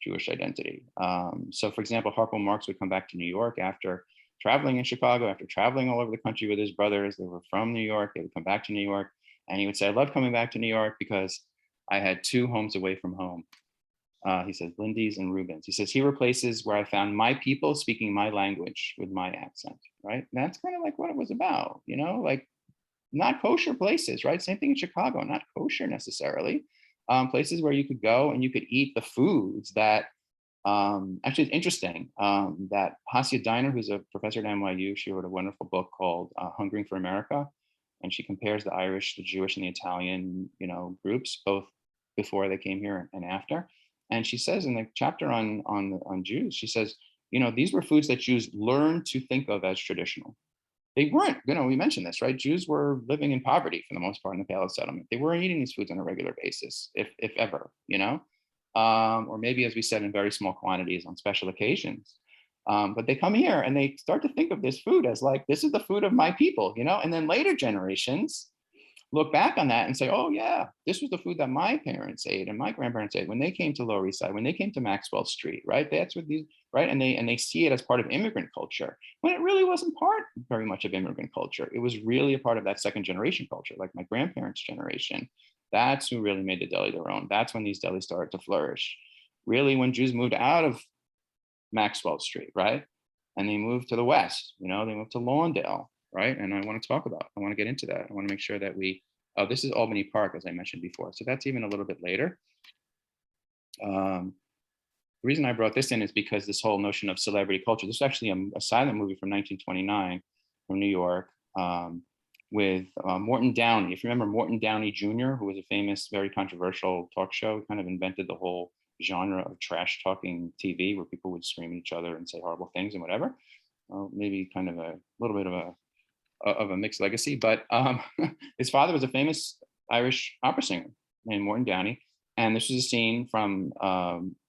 Jewish identity. So for example, Harpo Marx would come back to New York after traveling in Chicago, after traveling all over the country with his brothers. They were from New York. They would come back to New York. And he would say, I love coming back to New York because I had 2 homes away from home. He says, Lindy's and Rubens. He says, here were places where I found my people speaking my language with my accent, right? And that's kind of like what it was about, you know, like not kosher places, right? Same thing in Chicago, not kosher necessarily. Places where you could go and you could eat the foods that, actually it's interesting, that Hasia Diner, who's a professor at NYU, she wrote a wonderful book called Hungering for America. And she compares the Irish, the Jewish, and the Italian, you know, groups, both before they came here and after. And she says in the chapter on Jews, she says, you know, these were foods that Jews learned to think of as traditional. They weren't, you know, we mentioned this, right? Jews were living in poverty for the most part in the Pale settlement. They weren't eating these foods on a regular basis, if ever, you know, or maybe, as we said, in very small quantities on special occasions. But they come here and they start to think of this food as like, this is the food of my people, you know, and then later generations look back on that and say, oh yeah, this was the food that my parents ate and my grandparents ate when they came to Lower East Side, when they came to Maxwell Street, right? That's what these, right? And they see it as part of immigrant culture, when it really wasn't part very much of immigrant culture. It was really a part of that second generation culture, like my grandparents' generation. That's who really made the deli their own. That's when these delis started to flourish. Really, when Jews moved out of Maxwell Street, right? And they moved to the West, you know, they moved to Lawndale, right? And I want to get into that. I want to make sure that this is Albany Park, as I mentioned before. So that's even a little bit later. The reason I brought this in is because this whole notion of celebrity culture, this is actually a silent movie from 1929 from New York with Morton Downey. If you remember Morton Downey Jr., who was a famous, very controversial talk show, kind of invented the whole genre of trash talking TV where people would scream at each other and say horrible things and whatever. Maybe kind of a little bit of a mixed legacy, but his father was a famous Irish opera singer named Morton Downey. And this was a scene from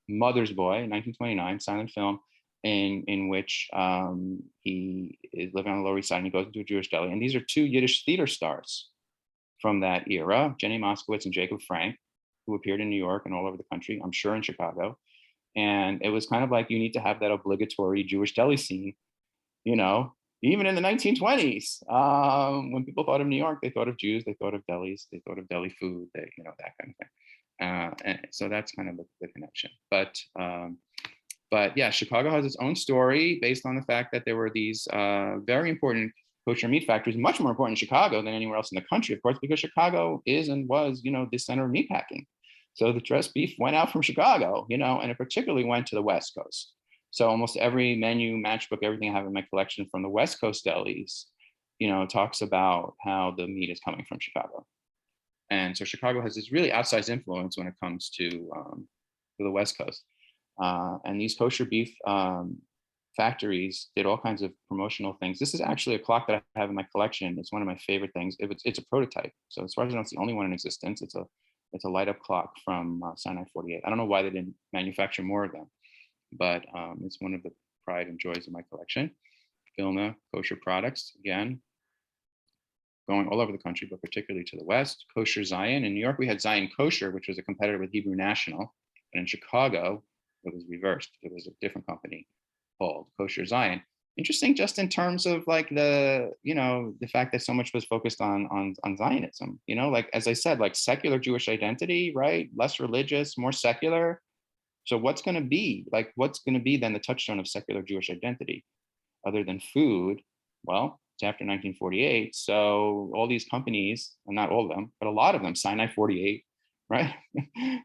Mother's Boy, 1929, silent film, in which he is living on the Lower East Side and he goes into a Jewish deli. And these are two Yiddish theater stars from that era, Jenny Moskowitz and Jacob Frank, who appeared in New York and all over the country, I'm sure in Chicago. And it was kind of like, you need to have that obligatory Jewish deli scene, you know, even in the 1920s, when people thought of New York, they thought of Jews, they thought of delis, they thought of deli food, you know, that kind of thing. And so that's kind of the connection. But yeah, Chicago has its own story based on the fact that there were these very important kosher meat factories, much more important in Chicago than anywhere else in the country, of course, because Chicago is and was, you know, the center of meat packing. So the dressed beef went out from Chicago, you know, and it particularly went to the West Coast. So almost every menu, matchbook, everything I have in my collection from the West Coast delis, you know, talks about how the meat is coming from Chicago. And so Chicago has this really outsized influence when it comes to the West Coast. And these kosher beef factories did all kinds of promotional things. This is actually a clock that I have in my collection. It's one of my favorite things. It's a prototype. So as far as I know, it's the only one in existence. It's a light up clock from Sinai 48. I don't know why they didn't manufacture more of them, but it's one of the pride and joys of my collection. Vilna kosher products, again, going all over the country, but particularly to the West. Kosher Zion. In New York, we had Zion Kosher, which was a competitor with Hebrew National. And in Chicago, it was reversed. It was a different company called Kosher Zion. Interesting, just in terms of like the fact that so much was focused on Zionism, you know, like, as I said, like secular Jewish identity, right? Less religious, more secular. So what's going to be then the touchstone of secular Jewish identity other than food? Well, it's after 1948. So all these companies, and not all of them, but a lot of them, Sinai 48, right?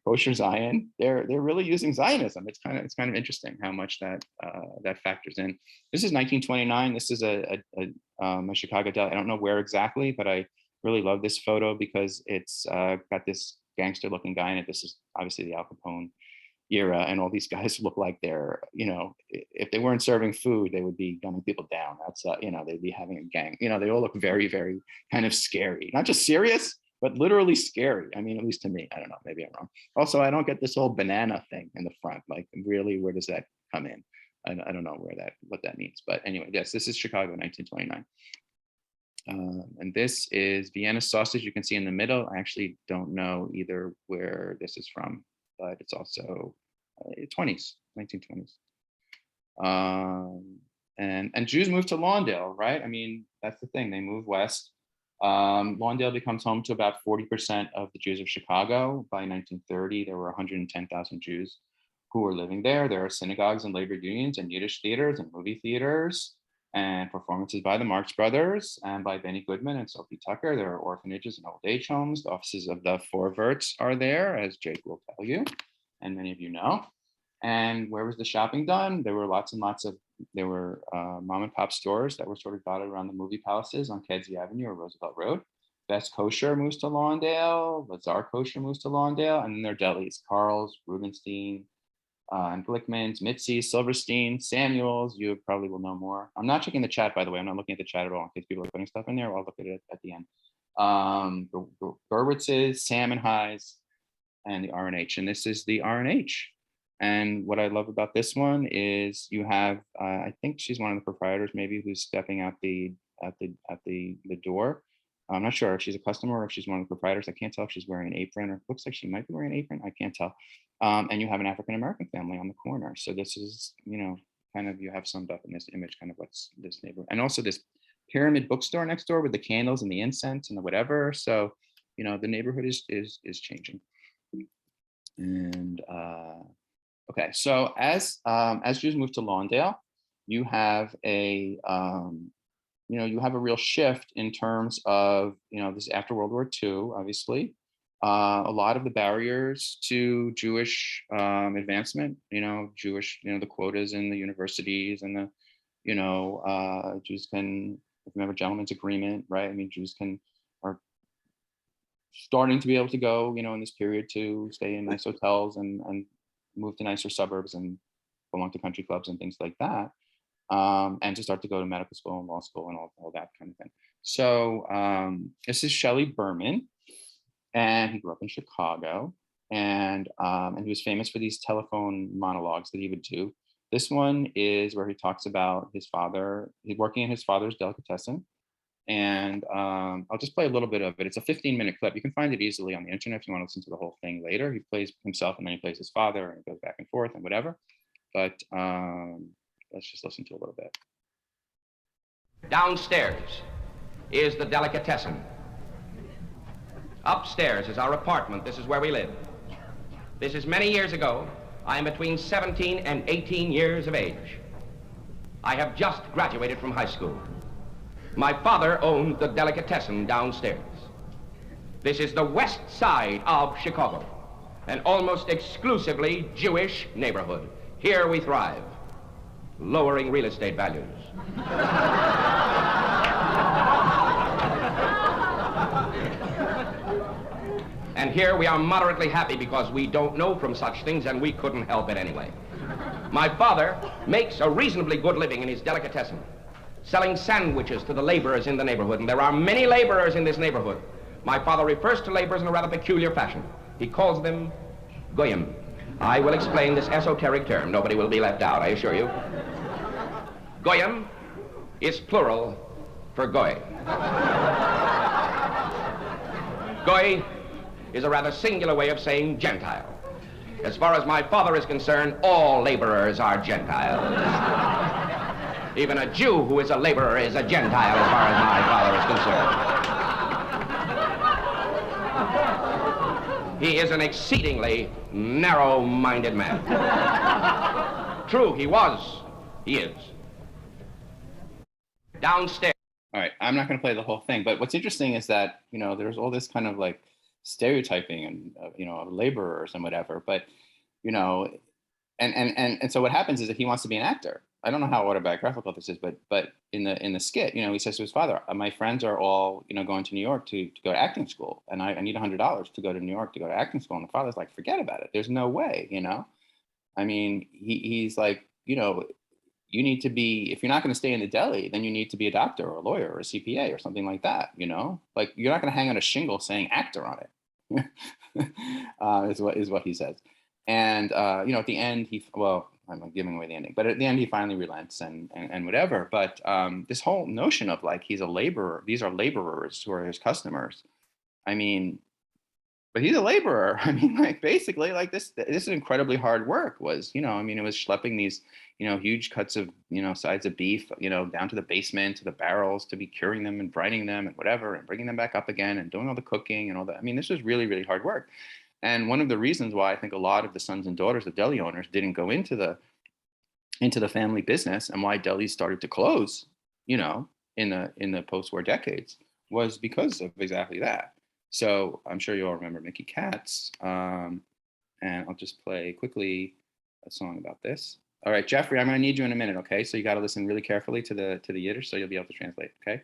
Kosher Zion, they're really using Zionism. It's kind of interesting how much that factors in. This is 1929. This is a Chicago deli. I don't know where exactly, but I really love this photo because it's got this gangster looking guy in it. This is obviously the Al Capone era, and all these guys look like they're, you know, if they weren't serving food, they would be gunning people down. That's you know, they'd be having a gang. You know, they all look very, very kind of scary, not just serious, but literally scary. I mean, at least to me. I don't know, maybe I'm wrong. Also, I don't get this whole banana thing in the front. Like, really, where does that come in? I don't know what that means. But anyway, yes, this is Chicago, 1929. And this is Vienna sausage. You can see in the middle. I actually don't know either where this is from, but it's also 1920s. And Jews moved to Lawndale, right? I mean, that's the thing. They moved west. Lawndale becomes home to about 40% of the Jews of Chicago. By 1930, there were 110,000 Jews who were living there. There are synagogues and labor unions and Yiddish theaters and movie theaters and performances by the Marx Brothers and by Benny Goodman and Sophie Tucker. There are orphanages and old age homes. The offices of the Forverts are there, as Jake will tell you, and many of you know. And where was the shopping done? There were lots and lots of, there were mom and pop stores that were sort of dotted around the movie palaces on Kedzie Avenue or Roosevelt Road. Best Kosher moves to Lawndale, Lazar Kosher moves to Lawndale, and then there are delis, Carl's, Rubenstein, and Glickman's, Mitzi's, Silverstein, Samuel's. You probably will know more. I'm not checking the chat, by the way. I'm not looking at the chat at all in case people are putting stuff in there. I'll look at it at the end. Gerwitz's, Sam and High's, and the R&H. And this is the R&H. And what I love about this one is you have, I think she's one of the proprietors, maybe, who's stepping out the door. I'm not sure if she's a customer or if she's one of the proprietors. I can't tell if she's wearing an apron, or it looks like she might be wearing an apron. I can't tell. And you have an African-American family on the corner. So this is, you know, kind of, you have summed up in this image, kind of what's this neighborhood. And also this pyramid bookstore next door with the candles and the incense and the whatever. So, you know, the neighborhood is changing. And okay, so as Jews move to Lawndale, you have a you know, you have a real shift in terms of, you know, this after World War II, obviously. A lot of the barriers to Jewish advancement, you know, the quotas in the universities and the, you know, Jews can, if you have a gentleman's agreement, right? I mean, Jews are starting to be able to go, you know, in this period to stay in nice hotels and move to nicer suburbs and belong to country clubs and things like that. And to start to go to medical school and law school and all that kind of thing. So this is Shelley Berman, and he grew up in Chicago, and he was famous for these telephone monologues that he would do. This one is where he talks about his father, he's working in his father's delicatessen. And I'll just play a little bit of it. It's a 15-minute clip. You can find it easily on the internet if you want to listen to the whole thing later. He plays himself and then he plays his father and goes back and forth and whatever. But let's just listen to a little bit. Downstairs is the delicatessen. Upstairs is our apartment. This is where we live. This is many years ago. I am between 17 and 18 years of age. I have just graduated from high school. My father owned the delicatessen downstairs. This is the west side of Chicago, an almost exclusively Jewish neighborhood. Here we thrive, lowering real estate values. And here we are moderately happy because we don't know from such things and we couldn't help it anyway. My father makes a reasonably good living in his delicatessen, selling sandwiches to the laborers in the neighborhood, and there are many laborers in this neighborhood. My father refers to laborers in a rather peculiar fashion. He calls them goyim. I will explain this esoteric term. Nobody will be left out, I assure you. Goyim is plural for goy. Goy is a rather singular way of saying Gentile. As far as my father is concerned, all laborers are Gentiles. Even a Jew who is a laborer is a Gentile as far as my father is concerned. He is an exceedingly narrow-minded man. True, he was. He is. Downstairs. All right, I'm not going to play the whole thing, but what's interesting is that, you know, there's all this kind of like stereotyping and, you know, of laborers and whatever, but, you know, and so what happens is that he wants to be an actor. I don't know how autobiographical this is, but in the skit, you know, he says to his father, my friends are all, you know, going to New York to go to acting school, and I need $100 to go to New York to go to acting school. And the father's like, forget about it. There's no way, you know. I mean, he's like, you know, you need to be, if you're not going to stay in the deli, then you need to be a doctor or a lawyer or a CPA or something like that, you know. Like, you're not going to hang on a shingle saying actor on it. is what he says. And you know, at the end, I'm giving away the ending, but at the end he finally relents and whatever. But this whole notion of like he's a laborer, these are laborers who are his customers. I mean, but he's a laborer. I mean, like basically, like this is incredibly hard work. Was, you know, I mean, it was schlepping these, you know, huge cuts of, you know, sides of beef, you know, down to the basement to the barrels to be curing them and brining them and whatever, and bringing them back up again and doing all the cooking and all that. I mean, this was really, really hard work. And one of the reasons why I think a lot of the sons and daughters of deli owners didn't go into the family business, and why delis started to close, you know, in the post-war decades, was because of exactly that. So I'm sure you all remember Mickey Katz, and I'll just play quickly a song about this. All right, Jeffrey, I'm going to need you in a minute, okay? So you got to listen really carefully to the Yiddish, so you'll be able to translate, okay?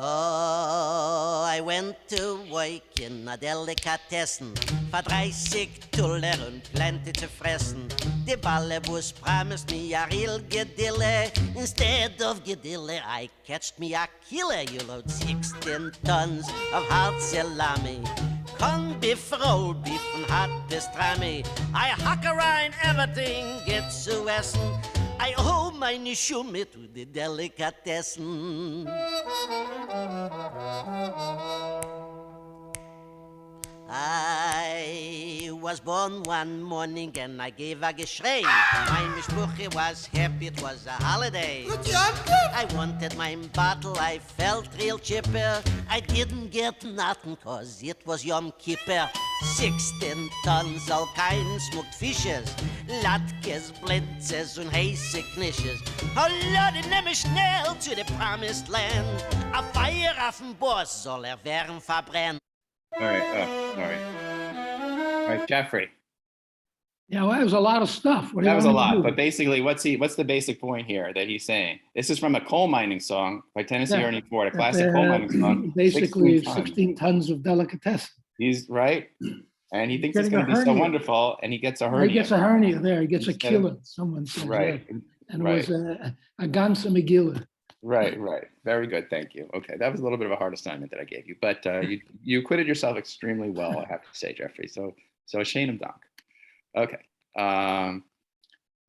Oh, I went to work in a delicatessen, for 30 Tuller und plenty zu fressen. The Ballebus promised me a real gedille. Instead of gedille, I catched me a killer. You load 16 tons of hard salami. Corned beef, rolled beef, and hot pastrami. I hack around everything, get zu essen. I owe my Nishume to the delicatessen. I was born one morning and I gave a geschrei. My mishpuche was happy, it was a holiday. I wanted my bottle, I felt real chipper. I didn't get nothing cause it was Yom Kippur. 16 tons, all kinds smoked fishes. Latkes, blitzes und heiße Knisches. Oh Lord, ich nehme schnell to the promised land. A Feuer auf dem Boss soll werden verbrennen. All right, all right. All right, Jeffrey. Yeah, well, that was a lot of stuff. What do you That was a want me to lot, do? but basically, what's the basic point here that he's saying? This is from a coal mining song by Tennessee Yeah. Ernie Ford, a classic coal mining song. Basically, 16 tons. 16 tons of delicatessen. He's right, and he thinks it's Getting going to a be so hernia. wonderful, and he gets a He hernia. gets a hernia there. He gets a Instead of- killer, someone said. Right, Yeah. And right. it was a Gansa Megillah. Right. Very good. Thank you. Okay, that was a little bit of a hard assignment that I gave you, but you acquitted yourself extremely well, I have to say, Jeffrey. So a shame of donk. Okay. All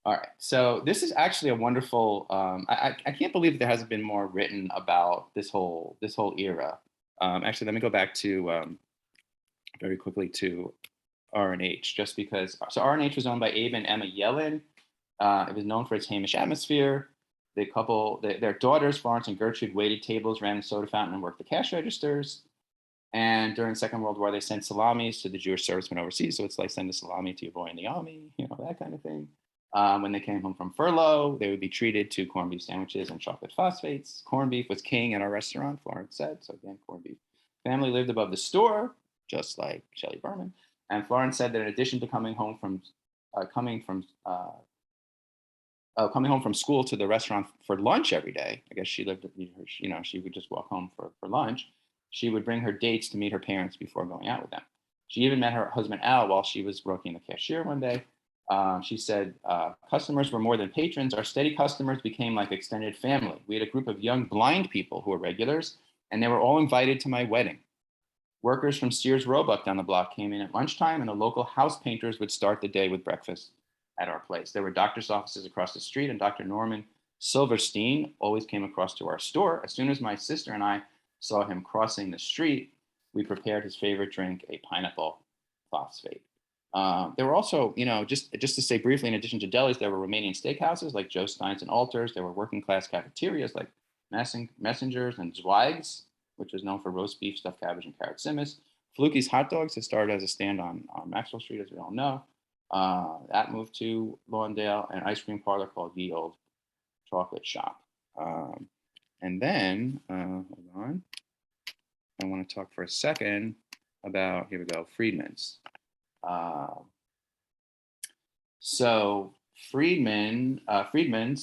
right. So this is actually a wonderful. I can't believe there hasn't been more written about this whole era. Actually, let me go back to very quickly to R&H, just because. So R&H was owned by Abe and Emma Yellen. It was known for its Hamish atmosphere. The couple, their daughters, Florence and Gertrude, waited tables, ran the soda fountain, and worked the cash registers. And during the Second World War, they sent salamis to the Jewish servicemen overseas. So it's like send a salami to your boy in the army, you know, that kind of thing. When they came home from furlough, they would be treated to corned beef sandwiches and chocolate phosphates. Corned beef was king at our restaurant, Florence said. So again, corned beef. Family lived above the store, just like Shelley Berman. And Florence said that in addition to coming home from school to the restaurant for lunch every day. I guess she lived, you know, she would just walk home for lunch. She would bring her dates to meet her parents before going out with them. She even met her husband, Al, while she was working the cashier one day. She said, customers were more than patrons. Our steady customers became like extended family. We had a group of young blind people who were regulars, and they were all invited to my wedding. Workers from Sears Roebuck down the block came in at lunchtime, and the local house painters would start the day with breakfast at our place. There were doctor's offices across the street, and Dr. Norman Silverstein always came across to our store. As soon as my sister and I saw him crossing the street, we prepared his favorite drink, a pineapple phosphate. There were also, you know, just to say briefly, in addition to delis, there were Romanian steakhouses like Joe Stein's and Alter's. There were working class cafeterias like Messengers and Zweig's, which was known for roast beef, stuffed cabbage, and carrot simas. Fluky's Hot Dogs has started as a stand on Maxwell Street, as we all know. That moved to Lawndale, an ice cream parlor called Ye Old Chocolate Shop. And then, hold on, I want to talk for a second about, here we go, Friedman's. So Friedman's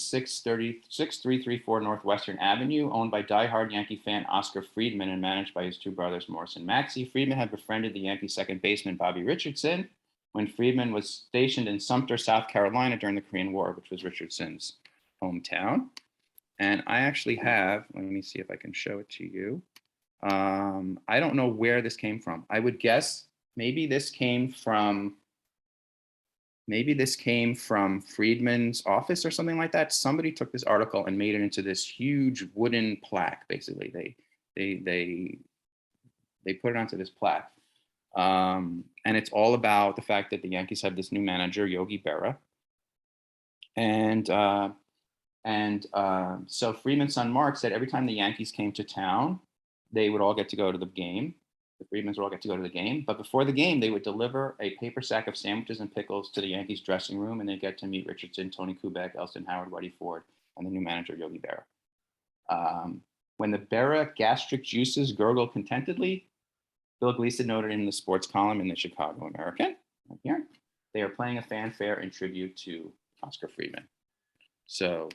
6334 Northwestern Avenue, owned by diehard Yankee fan Oscar Friedman and managed by his two brothers, Morris and Maxie. Friedman had befriended the Yankee second baseman Bobby Richardson when Friedman was stationed in Sumter, South Carolina during the Korean War, which was Richardson's hometown. And I actually have, let me see if I can show it to you. I don't know where this came from. I would guess maybe this came from Friedman's office or something like that. Somebody took this article and made it into this huge wooden plaque. Basically, they put it onto this plaque, and it's all about the fact that the Yankees have this new manager, Yogi Berra, and And so Freedman's son Mark said every time the Yankees came to town, they would all get to go to the game. The Freedmans would all get to go to the game. But before the game, they would deliver a paper sack of sandwiches and pickles to the Yankees dressing room, and they get to meet Richardson, Tony Kubek, Elston Howard, Whitey Ford, and the new manager, Yogi Berra. When the Berra gastric juices gurgle contentedly, Bill Gleason noted in the sports column in the Chicago American, right here, they are playing a fanfare in tribute to Oscar Freedman. So,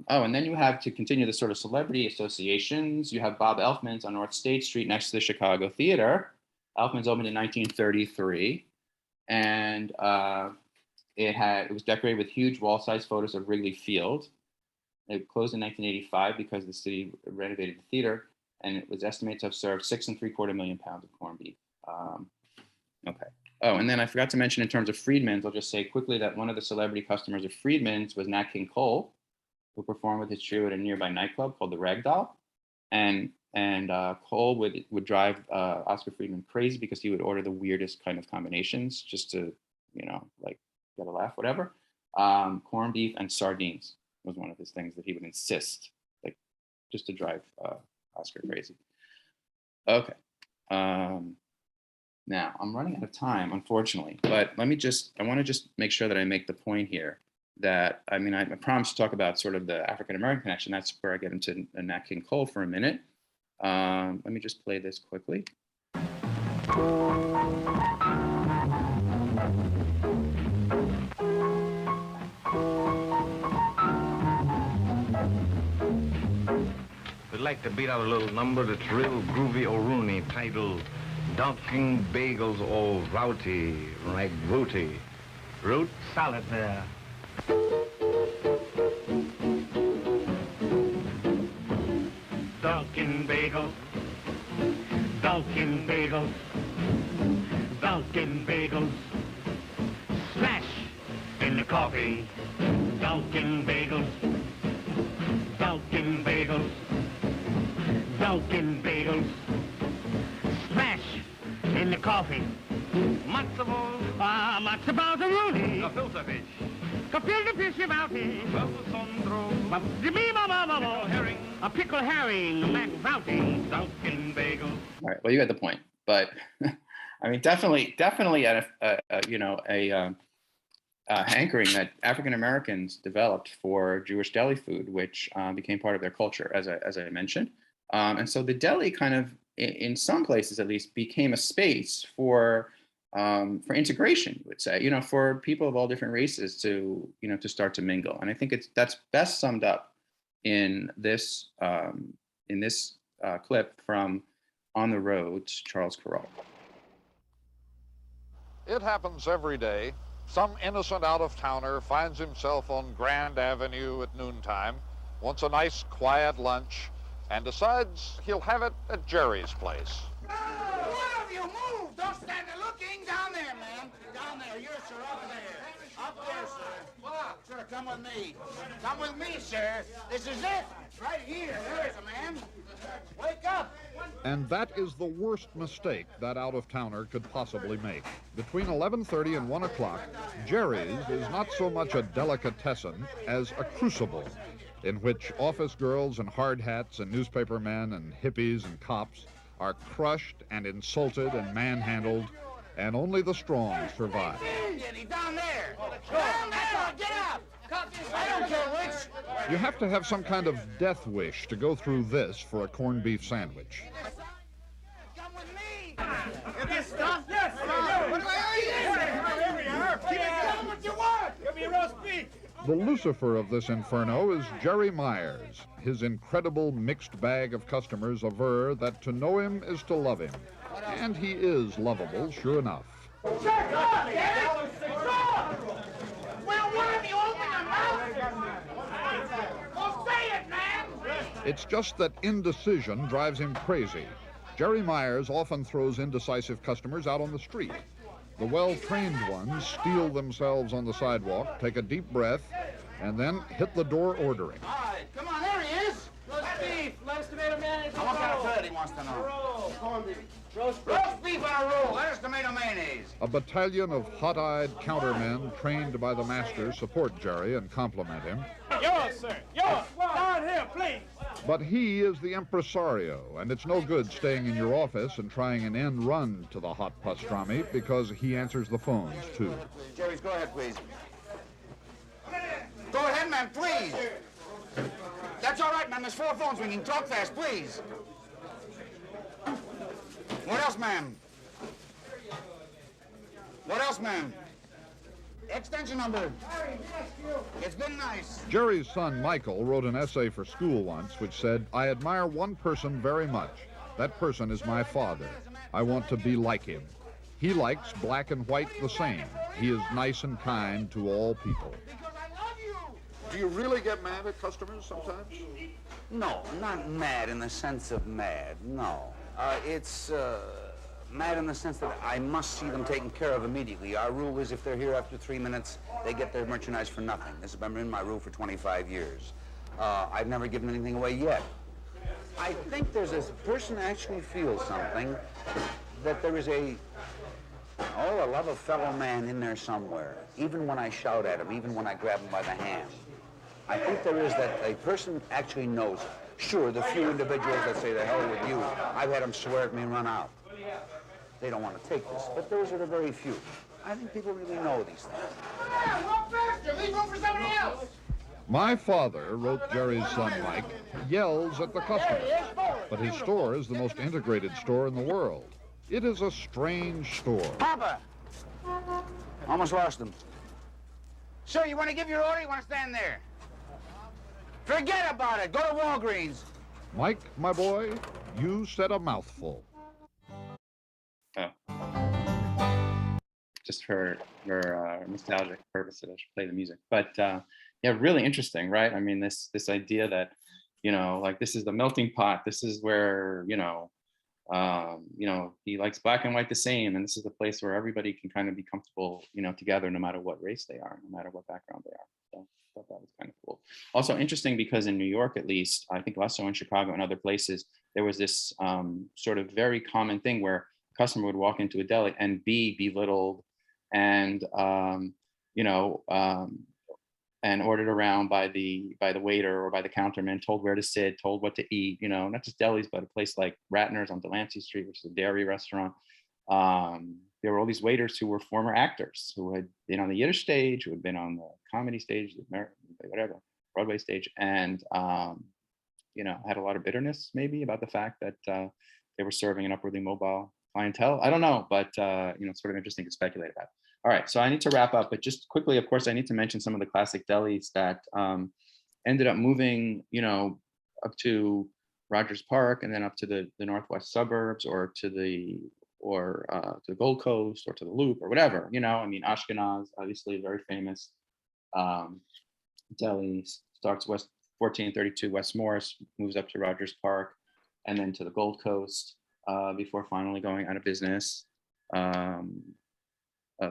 and then you have, to continue the sort of celebrity associations, you have Bob Elfman's on North State Street next to the Chicago Theater. Elfman's opened in 1933, and it was decorated with huge wall-sized photos of Wrigley Field. It closed in 1985 because the city renovated the theater, and it was estimated to have served 6.75 million pounds of corned beef. Okay. Oh, and then I forgot to mention in terms of Freedman's, I'll just say quickly that one of the celebrity customers of Freedman's was Nat King Cole, who performed with his trio at a nearby nightclub called the Ragdoll. And Cole would drive Oscar Freedman crazy because he would order the weirdest kind of combinations just to, like get a laugh, whatever. Corned beef and sardines was one of his things that he would insist, like just to drive Oscar crazy. Okay. Now, I'm running out of time, unfortunately, but I want to just make sure that I make the point here that, I promised to talk about sort of the African-American connection. That's where I get into Nat King Cole for a minute. Let me just play this quickly. We'd like to beat out a little number that's real groovy O'Rooney titled Dunking Bagels All Routy, like booty. Root salad there. Dunkin' bagels, Dunkin' bagels, Dunkin' bagels. Splash in the coffee. Dunkin' bagels, Dunkin' bagels, Dunkin' bagels. Splash in the coffee. Matzo balls, matzo balls and Rooney. Gefilte fish. Gefilte fish about it. Pickle herring. A pickle herring, McVouty, Dunkin' bagel. All right, well, you got the point, but definitely a hankering that African Americans developed for Jewish deli food, which became part of their culture, as I mentioned. And so the deli kind of, in some places at least, became a space for integration, you would say, for people of all different races to start to mingle. And I think that's best summed up in this clip from On the Road, Charles Carroll. It happens every day. Some innocent out-of-towner finds himself on Grand Avenue at noontime, wants a nice quiet lunch, and decides he'll have it at Jerry's place. One of you move! Don't stand there looking! Down there, man! Down there, you're sir, up there. Up there, sir. What? Sir, come with me. Come with me, sir. This is it. Right here. There is a man. Wake up! And that is the worst mistake that out-of-towner could possibly make. Between 11:30 and 1 o'clock, Jerry's is not so much a delicatessen as a crucible, in which office girls and hard hats and newspaper men and hippies and cops are crushed and insulted and manhandled, and only the strong survive. Down there! Down there! Get up! I don't care which! You have to have some kind of death wish to go through this for a corned beef sandwich. Come with me! Give me stuff? Yes! What do I eat? Here we are! Tell them what you want! Give me roast beef! The Lucifer of this inferno is Jerry Myers. His incredible mixed bag of customers aver that to know him is to love him. And he is lovable, sure enough. Shut up, Derek! Stop! Well, why have you opened your mouth? Well, say it, man! It's just that indecision drives him crazy. Jerry Myers often throws indecisive customers out on the street. The well-trained ones steel themselves on the sidewalk, take a deep breath, and then hit the door ordering. All right, come on, there he is. Roast beef, lettuce, tomato, mayonnaise, What kind of food he wants to know? corned beef. Roast beef on a roll. Lettuce, tomato, mayonnaise. A battalion of hot-eyed countermen trained by the masters support Jerry and compliment him. Yours, sir. Yours. Down here, please. But he is the impresario, and it's no good staying in your office and trying an end run to the hot pastrami because he answers the phones, too. Jerry's, go ahead, please. Go ahead, man, please. That's all right, ma'am. There's 4 phones ringing. Talk fast, please. What else, ma'am? What else, ma'am? Extension number. It's been nice. Jerry's son, Michael, wrote an essay for school once which said, "I admire one person very much. That person is my father. I want to be like him. He likes black and white the same. He is nice and kind to all people." Do you really get mad at customers sometimes? No, not mad in the sense of mad, no. It's mad in the sense that I must see them taken care of immediately. Our rule is if they're here after 3 minutes, they get their merchandise for nothing. This has been in my rule for 25 years. I've never given anything away yet. I think there's a person actually feels something, that there is a love of fellow man in there somewhere, even when I shout at him, even when I grab him by the hand. I think there is that a person actually knows. Sure, the few individuals that say, "the hell with you," I've had them swear at me and run out. They don't want to take this, but those are the very few. I think people really know these things. Walk faster. Leave room for somebody else. My father, wrote Jerry's son Mike, yells at the customer, but his store is the most integrated store in the world. It is a strange store. Papa! Almost lost him. Sir, you want to give your order? You want to stand there? Forget about it. Go to Walgreens. Mike, my boy, you said a mouthful. Oh. Just for nostalgic purposes, I should play the music. But yeah, really interesting, right? I mean, this idea that, like this is the melting pot. This is where, he likes black and white the same, and this is the place where everybody can kind of be comfortable, together, no matter what race they are, no matter what background they are. So I thought that was kind of cool. Also interesting because in New York, at least, I think also in Chicago and other places, there was this sort of very common thing where a customer would walk into a deli and be belittled and and ordered around by the waiter or by the counterman, told where to sit, told what to eat, not just delis, but a place like Ratner's on Delancey Street, which is a dairy restaurant. There were all these waiters who were former actors who had been on the Yiddish stage, who had been on the comedy stage, whatever, Broadway stage, and, had a lot of bitterness maybe about the fact that they were serving an upwardly mobile clientele. I don't know, but, it's sort of interesting to speculate about. All right, so I need to wrap up, but just quickly, of course, I need to mention some of the classic delis that ended up moving, up to Rogers Park and then up to the northwest suburbs or to the Gold Coast or to the Loop or whatever, I mean, Ashkenaz, obviously very famous deli, starts west 1432 West Morris, moves up to Rogers Park and then to the Gold Coast before finally going out of business.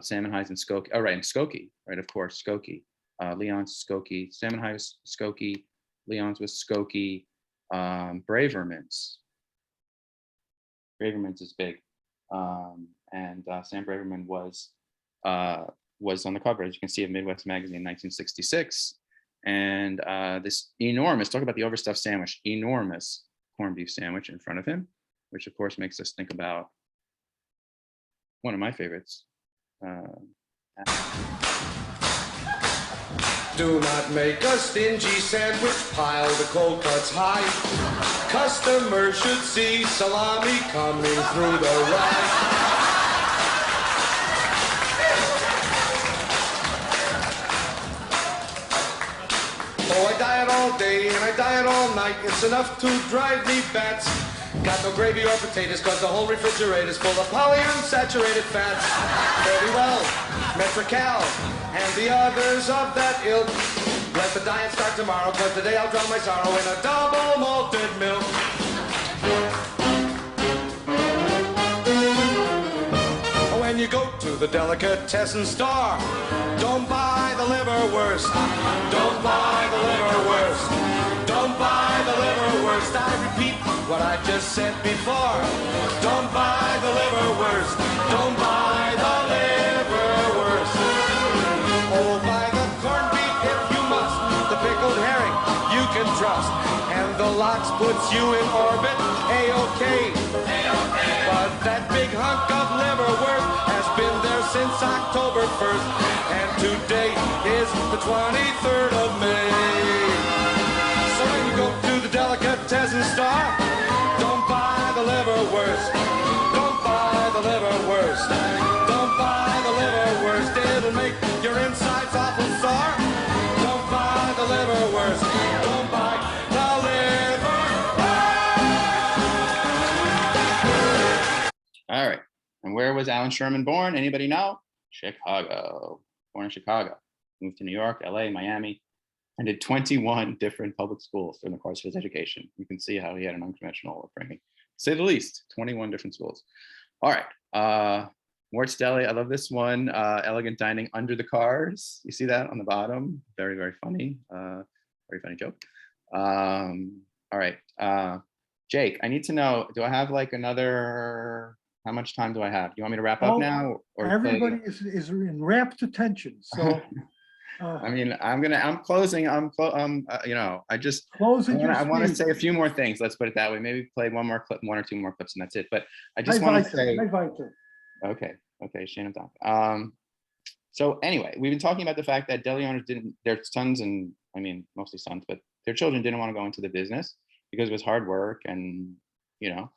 Salmon Highs and Skokie. Oh, right, and Skokie, right, of course, Skokie. Leon's Skokie, Salmon Highs, Skokie, Leon's was Skokie, Braverman's. Braverman's is big. And Sam Braverman was on the cover, as you can see, of Midwest Magazine in 1966. And this enormous, talk about the overstuffed sandwich, enormous corned beef sandwich in front of him, which of course makes us think about one of my favorites. Do not make a stingy sandwich, pile the cold cuts high. Customers should see salami coming through the rye. Oh, I diet all day and I diet all night. It's enough to drive me bats. Got no gravy or potatoes cause the whole refrigerator's full of polyunsaturated fats. Very well, Metrical and the others of that ilk. Let the diet start tomorrow cause today I'll drown my sorrow in a double malted milk. When you go to the delicatessen store, don't buy the liverwurst. Don't buy the liverwurst. Don't buy the liverwurst. I repeat, what I just said before. Don't buy the liverwurst. Don't buy the liverwurst. Oh, buy the corned beef if you must. The pickled herring you can trust. And the lox puts you in orbit. A-OK. But that big hunk of liverwurst has been there since October 1st. And today is the 23rd of May. So when you go to the delicatessen store, don't buy the liverwurst. Don't buy the liverwurst. Don't buy the liverwurst. It'll make your insides awful sore. Don't buy the liverwurst. Don't buy the liverwurst. All right. And where was Alan Sherman born? Anybody know? Chicago. Born in Chicago. Moved to New York, LA, Miami, and did 21 different public schools during the course of his education. You can see how he had an unconventional upbringing, to say the least. 21 different schools. All right. Mort's Deli. I love this one. Elegant dining under the cars. You see that on the bottom? Very, very funny. Very funny joke. All right. Jake, I need to know, do I have like another, how much time do I have? Do you want me to wrap up now? Or everybody is in rapt attention. So I mean, I'm closing. You know, I just closing. I want to say a few more things. Let's put it that way. Maybe play one more clip, one or two more clips, and that's it. But I just want to say, okay, Shannon Doc. So anyway, we've been talking about the fact that deli owners their sons, and I mean mostly sons, but their children didn't want to go into the business because it was hard work, and you know.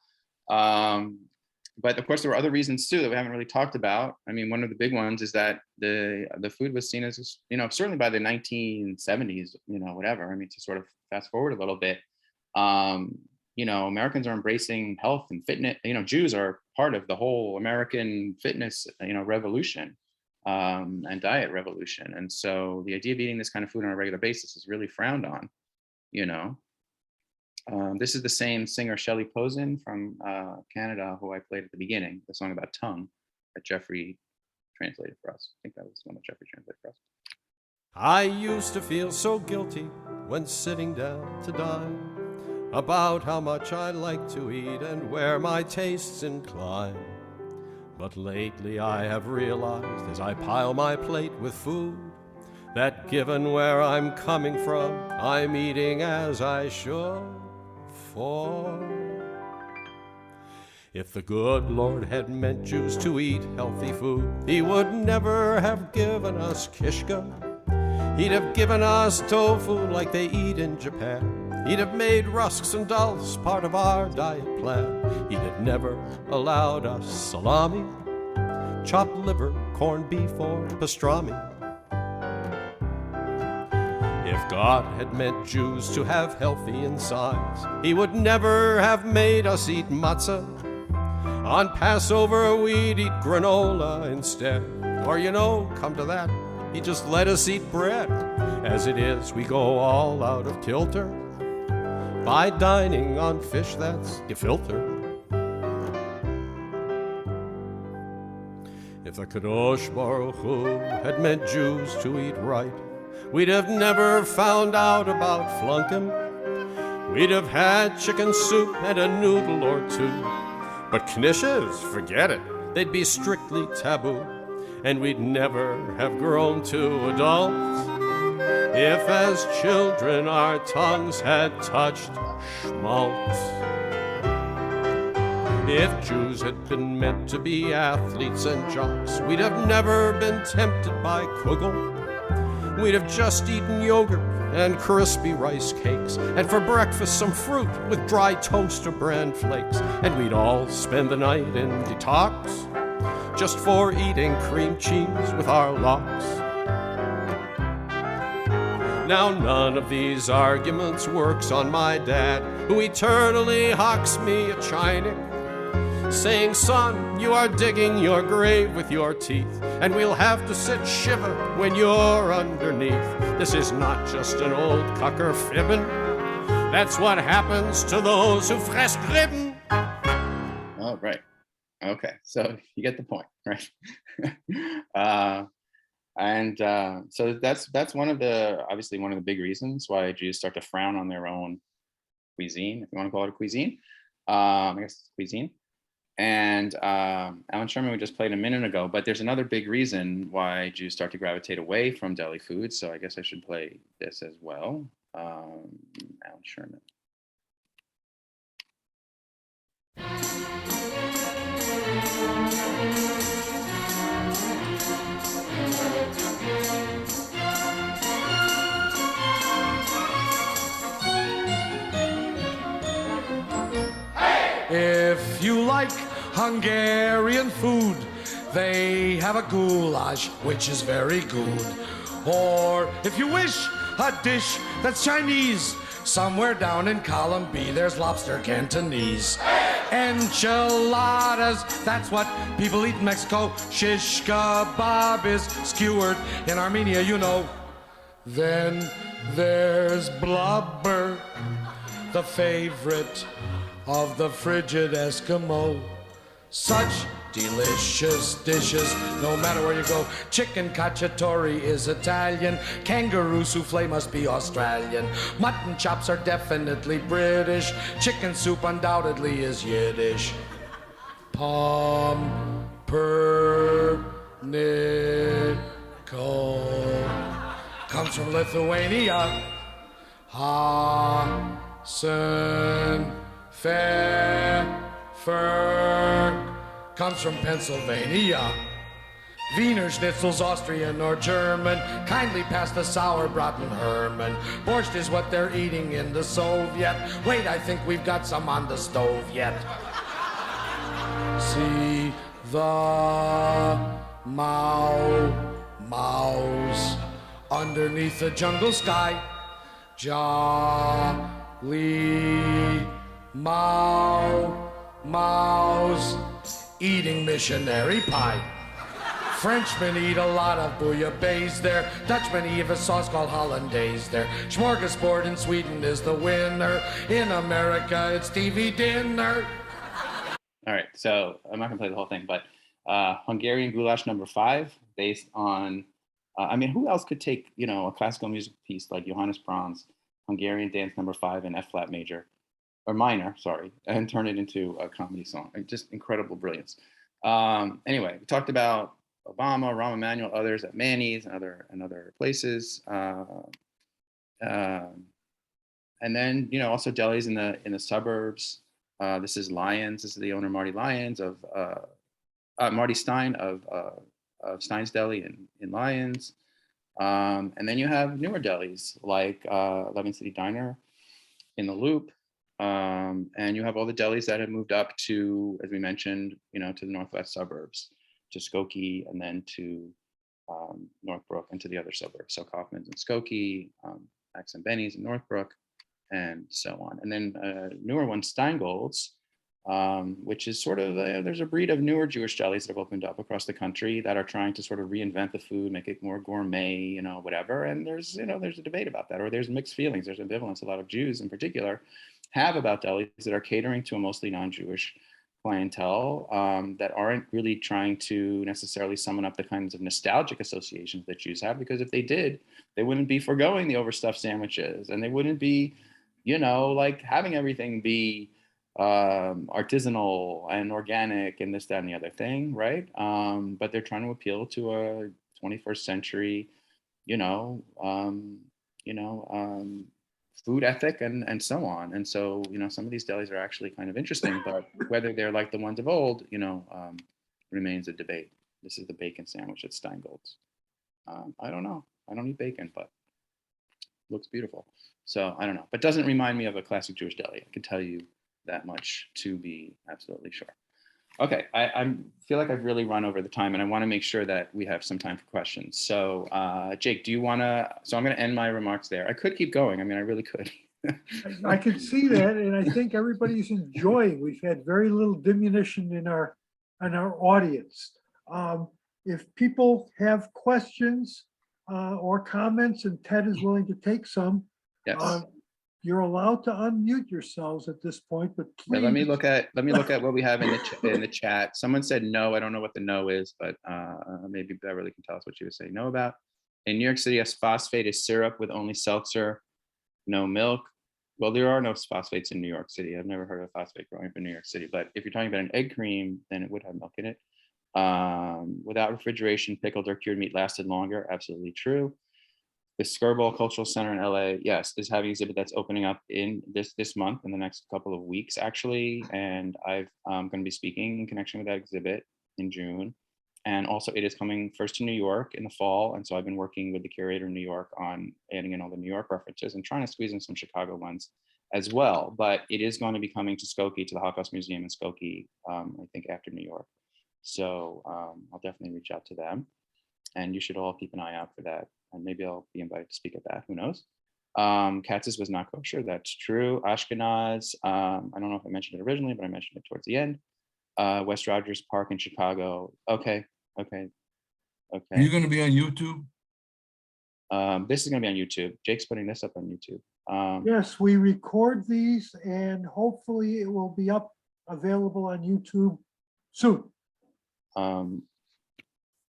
But of course, there were other reasons too that we haven't really talked about. I mean, one of the big ones is that the food was seen as, you know, certainly by the 1970s, you know, whatever. I mean, to sort of fast forward a little bit, you know, Americans are embracing health and fitness. You know, Jews are part of the whole American fitness, you know, revolution and diet revolution. And so the idea of eating this kind of food on a regular basis is really frowned on, you know. This is the same singer Shelley Posen from Canada, who I played at the beginning, the song about tongue that Jeffrey translated for us. I think that was one that Jeffrey translated for us. I used to feel so guilty when sitting down to dine about how much I like to eat and where my tastes incline. But lately I have realized as I pile my plate with food that given where I'm coming from, I'm eating as I should. For if the good Lord had meant Jews to eat healthy food, he would never have given us kishka. He'd have given us tofu like they eat in Japan. He'd have made rusks and dulse part of our diet plan. He'd have never allowed us salami, chopped liver, corned beef, or pastrami. If God had meant Jews to have healthy insides, he would never have made us eat matzah. On Passover, we'd eat granola instead. Or, you know, come to that, he just let us eat bread. As it is, we go all out of kilter by dining on fish that's gefilter. If the Kadosh Baruch Hu had meant Jews to eat right, we'd have never found out about flunkin'. We'd have had chicken soup and a noodle or two. But knishes, forget it, they'd be strictly taboo. And we'd never have grown to adults if as children our tongues had touched schmaltz. If Jews had been meant to be athletes and jocks, we'd have never been tempted by kugel. We'd have just eaten yogurt and crispy rice cakes, and for breakfast some fruit with dry toast or bran flakes, and we'd all spend the night in detox just for eating cream cheese with our locks. Now none of these arguments works on my dad, who eternally hawks me a chinik, saying, son, you are digging your grave with your teeth, and we'll have to sit shiver when you're underneath. This is not just an old cucker fibbin'. That's what happens to those who fress ribben. All right. Okay. So you get the point, right? So that's one of the, obviously one of the big reasons why Jews start to frown on their own cuisine, if you want to call it a cuisine. I guess cuisine. And Alan Sherman we just played a minute ago, but there's another big reason why Jews start to gravitate away from deli food. So I guess I should play this as well. Alan Sherman. If you like Hungarian food, they have a goulash, which is very good. Or if you wish a dish that's Chinese, somewhere down in column B, there's lobster Cantonese. Enchiladas, that's what people eat in Mexico. Shish kebab is skewered in Armenia, you know. Then there's blubber, the favorite of the frigid Eskimo. Such delicious dishes, no matter where you go. Chicken cacciatore is Italian, kangaroo souffle must be Australian, mutton chops are definitely British, chicken soup undoubtedly is Yiddish. Pumpernickel comes from Lithuania. Hasenpfeffer comes from Pennsylvania. Wiener Schnitzel's Austrian or German. Kindly pass the sauerbraten, Herman. Borscht is what they're eating in the Soviet. Wait, I think we've got some on the stove yet. See the mouse underneath the jungle sky. Jolly mouse eating missionary pie. Frenchmen eat a lot of bouillabaisse there. Dutchmen eat a sauce called hollandaise there. Smorgasbord in Sweden is the winner. In America, it's TV dinner. All right, so I'm not gonna play the whole thing, but Hungarian goulash number 5, based on, I mean, who else could take, you know, a classical music piece like Johannes Brahms, Hungarian dance number 5 in F flat major, or minor, sorry, and turn it into a comedy song. Just incredible brilliance. Anyway, we talked about Obama, Rahm Emanuel, others at Manny's and other places. And then, you know, also delis in the suburbs. This is Lyons. This is the owner, Marty Lyons of Marty Stein of Stein's Deli in Lyons. And then you have newer delis like 11 City Diner in the Loop. And you have all the delis that have moved up to, as we mentioned, you know, to the northwest suburbs, to Skokie, and then to Northbrook and to the other suburbs. So Kaufman's and Skokie, Max and Benny's in Northbrook, and so on. And then newer one, Steingold's, which is sort of, there's a breed of newer Jewish delis that have opened up across the country that are trying to sort of reinvent the food, make it more gourmet, you know, whatever. And there's, you know, there's a debate about that, or there's mixed feelings, there's ambivalence. A lot of Jews in particular have about delis that are catering to a mostly non-Jewish clientele that aren't really trying to necessarily summon up the kinds of nostalgic associations that Jews have, because if they did, they wouldn't be foregoing the overstuffed sandwiches, and they wouldn't be, you know, like having everything be artisanal and organic and this, that, and the other thing, right? But they're trying to appeal to a 21st century, food ethic and so on. And so, you know, some of these delis are actually kind of interesting, but whether they're like the ones of old, you know, remains a debate. This is the bacon sandwich at Steingold's. I don't know. I don't eat bacon, but looks beautiful. So I don't know, but doesn't remind me of a classic Jewish deli. I can tell you that much to be absolutely sure. Okay, I feel like I've really run over the time, and I want to make sure that we have some time for questions. So Jake, do you want to, so I'm going to end my remarks there. I could keep going. I mean, I really could. I can see that, and I think everybody's enjoying. We've had very little diminution in our audience. If people have questions or comments, and Ted is willing to take some, yes. You're allowed to unmute yourselves at this point, but please. Yeah, let me look at what we have in the chat. Someone said no. I don't know what the no is, but maybe Beverly can tell us what she was saying no about. In New York City, yes, phosphate is syrup with only seltzer, no milk. Well, there are no phosphates in New York City. I've never heard of phosphate growing up in New York City, but if you're talking about an egg cream, then it would have milk in it. Without refrigeration, pickled or cured meat lasted longer. Absolutely true. The Skirball Cultural Center in LA, yes, is having an exhibit that's opening up in this month, in the next couple of weeks, actually. And I'm going to be speaking in connection with that exhibit in June. And also it is coming first to New York in the fall. And so I've been working with the curator in New York on adding in all the New York references and trying to squeeze in some Chicago ones as well. But it is going to be coming to Skokie, to the Holocaust Museum in Skokie, I think after New York. So I'll definitely reach out to them. And you should all keep an eye out for that. And maybe I'll be invited to speak at that, who knows? Katz's was not kosher, that's true. Ashkenaz, I don't know if I mentioned it originally, but I mentioned it towards the end. West Rogers Park in Chicago. Okay. Are you going to be on YouTube? This is going to be on YouTube. Jake's putting this up on YouTube. Yes, we record these and hopefully it will be up available on YouTube soon.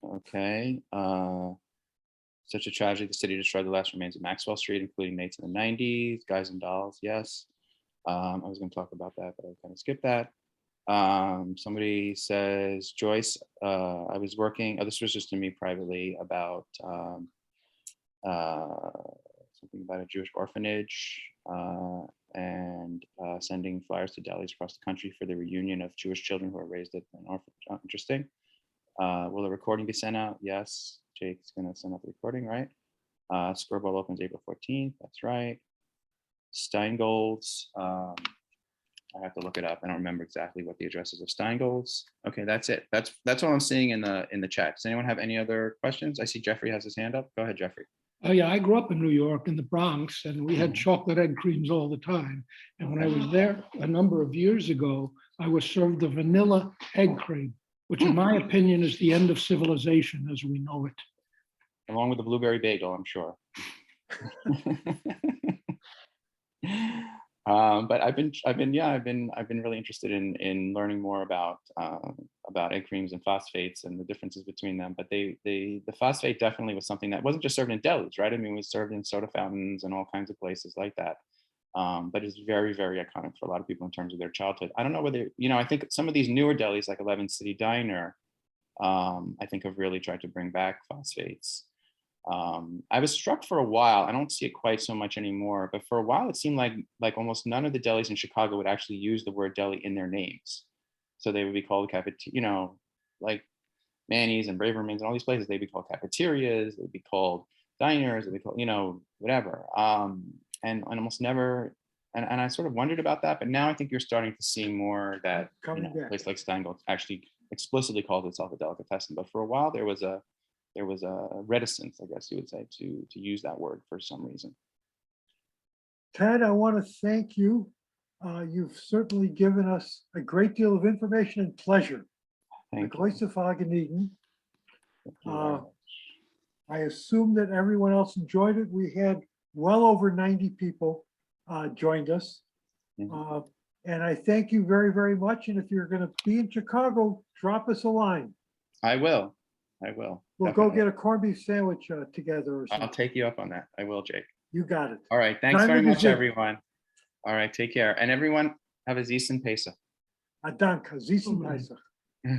Okay. Such a tragedy. The city destroyed the last remains of Maxwell Street, including mates in the 90s, guys and dolls. Yes. I was going to talk about that, but I kind of skipped that. Somebody says, Joyce, I was working, this was just to me privately, about something about a Jewish orphanage and sending flyers to delis across the country for the reunion of Jewish children who are raised at an orphanage. Interesting. Will the recording be sent out? Yes. Jake's going to send out the recording, right? Skirball opens April 14th. That's right. Steingold's. I have to look it up. I don't remember exactly what the address is of Steingold's. Okay, that's it. That's all I'm seeing in the chat. Does anyone have any other questions? I see Jeffrey has his hand up. Go ahead, Jeffrey. Oh yeah, I grew up in New York in the Bronx, and we had chocolate egg creams all the time. And when I was there a number of years ago, I was served the vanilla egg cream, which in my opinion is the end of civilization as we know it. Along with the blueberry bagel, I'm sure. But I've been really interested in learning more about egg creams and phosphates and the differences between them. But the phosphate definitely was something that wasn't just served in delis, right? I mean, it was served in soda fountains and all kinds of places like that. But it's very, very iconic for a lot of people in terms of their childhood. I don't know whether, I think some of these newer delis like 11th City Diner, I think have really tried to bring back phosphates. I was struck for a while, I don't see it quite so much anymore, but for a while it seemed like almost none of the delis in Chicago would actually use the word deli in their names. So they would be called like Manny's and Braverman's and all these places, they'd be called cafeterias, they'd be called diners, they'd be called, whatever. And almost never, and I sort of wondered about that, but now I think you're starting to see more that a place like Steingold actually explicitly calls itself a delicatessen. But for a while there was a reticence, I guess you would say, to use that word for some reason. Ted, I want to thank you. You've certainly given us a great deal of information and pleasure. Thank you. I assume that everyone else enjoyed it. We had well over 90 people joined us. And I thank you very, very much. And if you're going to be in Chicago, drop us a line. I will. We'll go get a corned beef sandwich together or something. I'll take you up on that. I will, Jake. You got it. All right. Thanks very much, everyone. All right. Take care. And everyone, have a Zis and Pesach. Danke. Zis and Pesach.